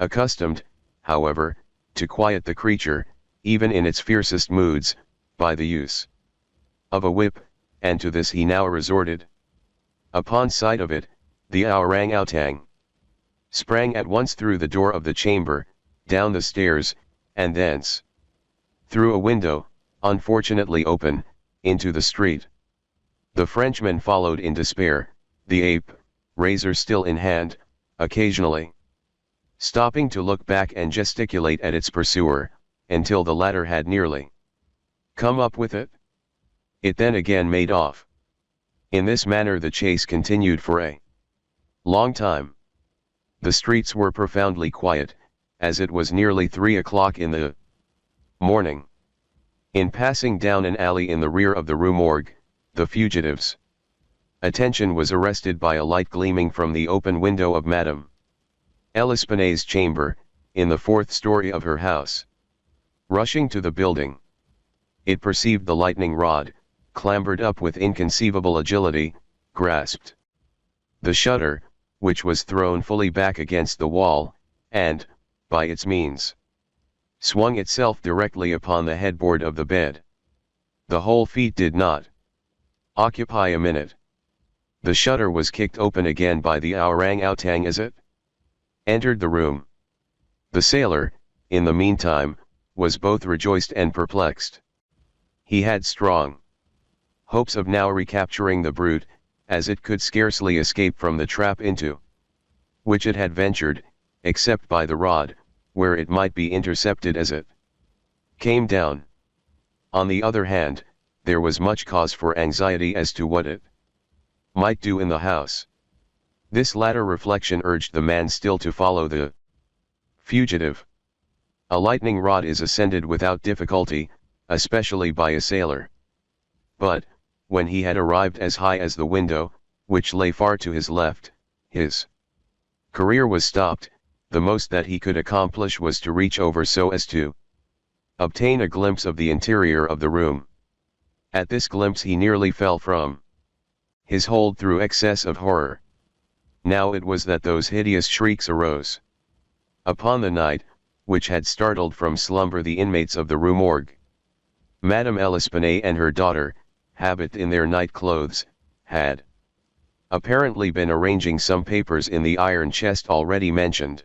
accustomed, however, to quiet the creature, even in its fiercest moods, by the use of a whip, and to this he now resorted. Upon sight of it, the orang-outang sprang at once through the door of the chamber, down the stairs, and thence through a window, unfortunately open, into the street. The Frenchman followed in despair, the ape, razor still in hand, occasionally stopping to look back and gesticulate at its pursuer, until the latter had nearly come up with it. It then again made off. In this manner the chase continued for a long time. The streets were profoundly quiet, as it was nearly 3 o'clock in the morning. In passing down an alley in the rear of the Rue Morgue, the fugitives' attention was arrested by a light gleaming from the open window of Madame L'Espanaye's chamber, in the 4th story of her house. Rushing to the building, it perceived the lightning rod, clambered up with inconceivable agility, grasped the shutter, which was thrown fully back against the wall, and, by its means, swung itself directly upon the headboard of the bed. The whole feat did not occupy a minute. The shutter was kicked open again by the orang-outang as it entered the room. The sailor, in the meantime, was both rejoiced and perplexed. He had strong hopes of now recapturing the brute, as it could scarcely escape from the trap into which it had ventured, except by the rod, where it might be intercepted as it came down. On the other hand, there was much cause for anxiety as to what it might do in the house. This latter reflection urged the man still to follow the fugitive. A lightning rod is ascended without difficulty, especially by a sailor. But, when he had arrived as high as the window, which lay far to his left, his career was stopped. The most that he could accomplish was to reach over so as to obtain a glimpse of the interior of the room. At this glimpse he nearly fell from his hold through excess of horror. Now it was that those hideous shrieks arose. Upon the night, which had startled from slumber the inmates of the Rue Morgue, Madame L'Espanaye and her daughter, habit in their night clothes, had apparently been arranging some papers in the iron chest already mentioned,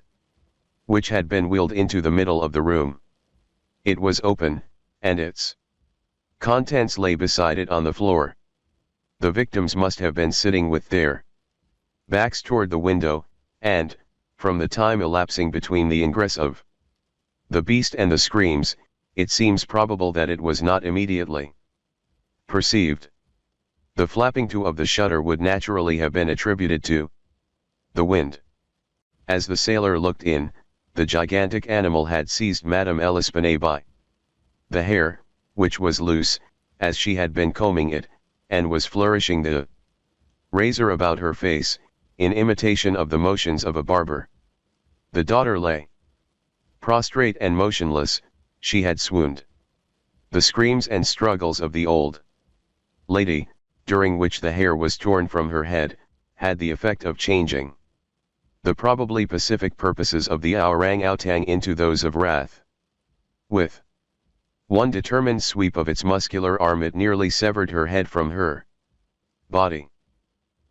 which had been wheeled into the middle of the room. It was open, and its contents lay beside it on the floor. The victims must have been sitting with their backs toward the window, and, from the time elapsing between the ingress of the beast and the screams, it seems probable that it was not immediately perceived. The flapping to of the shutter would naturally have been attributed to the wind. As the sailor looked in, the gigantic animal had seized Madame L'Espanaye by the hair, which was loose, as she had been combing it, and was flourishing the razor about her face, in imitation of the motions of a barber. The daughter lay prostrate and motionless. She had swooned. The screams and struggles of the old lady, during which the hair was torn from her head, had the effect of changing the probably pacific purposes of the orang-outang into those of wrath. With one determined sweep of its muscular arm it nearly severed her head from her body.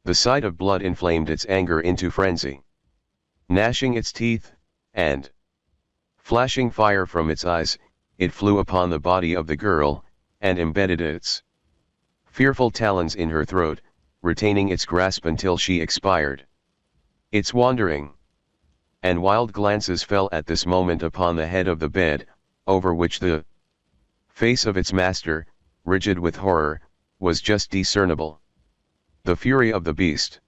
The sight of blood inflamed its anger into frenzy. Gnashing its teeth, and flashing fire from its eyes, it flew upon the body of the girl, and embedded its fearful talons in her throat, retaining its grasp until she expired. Its wandering and wild glances fell at this moment upon the head of the bed, over which the face of its master, rigid with horror, was just discernible. The fury of the beast,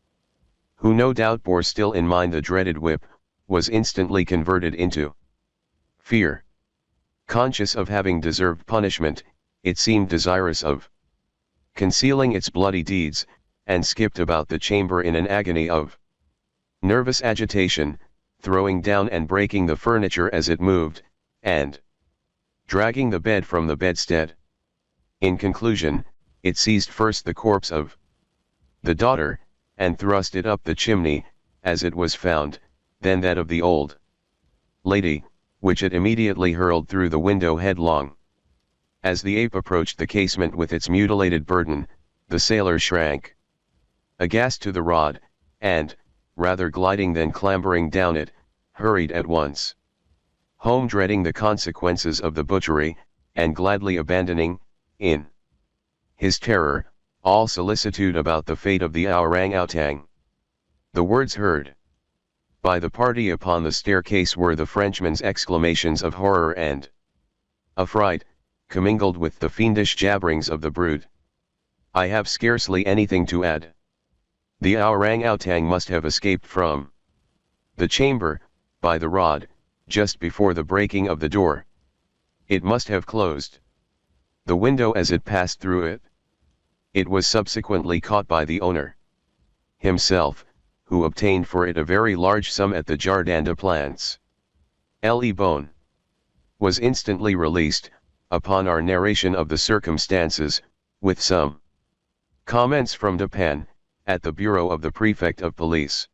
who no doubt bore still in mind the dreaded whip, was instantly converted into fear. Conscious of having deserved punishment, it seemed desirous of concealing its bloody deeds, and skipped about the chamber in an agony of nervous agitation, throwing down and breaking the furniture as it moved, and dragging the bed from the bedstead. In conclusion, it seized first the corpse of the daughter, and thrust it up the chimney, as it was found, then that of the old lady, which it immediately hurled through the window headlong. As the ape approached the casement with its mutilated burden, the sailor shrank aghast to the rod, and, rather gliding than clambering down it, hurried at once home, dreading the consequences of the butchery, and gladly abandoning, in his terror, all solicitude about the fate of the orang-outang. The words heard by the party upon the staircase were the Frenchman's exclamations of horror and affright, commingled with the fiendish jabberings of the brute. I have scarcely anything to add. The orang-outang must have escaped from the chamber, by the rod, just before the breaking of the door. It must have closed the window as it passed through it. It was subsequently caught by the owner himself, who obtained for it a very large sum at the Jardin des Plantes. Le Bon was instantly released, upon our narration of the circumstances, with some comments from Dupin, at the bureau of the Prefect of Police.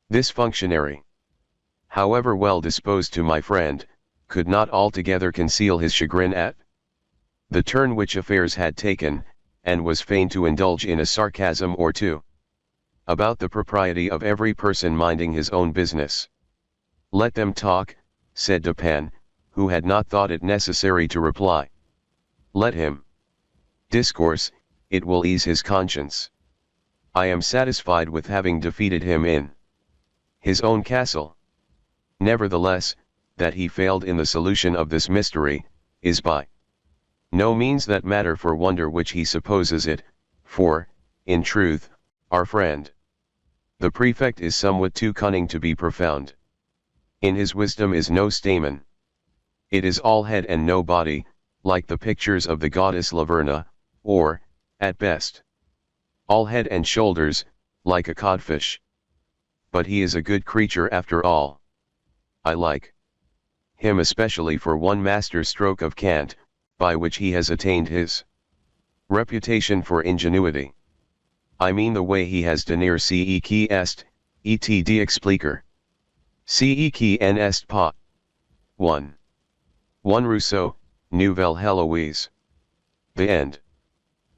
This functionary, however well disposed to my friend, could not altogether conceal his chagrin at the turn which affairs had taken, and was fain to indulge in a sarcasm or two about the propriety of every person minding his own business. "Let them talk," said Dupin, who had not thought it necessary to reply. "Let him discourse, it will ease his conscience. I am satisfied with having defeated him in his own castle. Nevertheless, that he failed in the solution of this mystery, is by no means that matter for wonder which he supposes it, for, in truth, our friend the prefect is somewhat too cunning to be profound. In his wisdom is no stamen. It is all head and no body, like the pictures of the goddess Laverna, or, at best, all head and shoulders, like a codfish. But he is a good creature after all. I like him especially for one master stroke of cant, by which he has attained his reputation for ingenuity. I mean the way he has denir ce qui est, et de expliquer. Ce qui en est pas. 1. 1 Rousseau, Nouvelle Heloise. The End.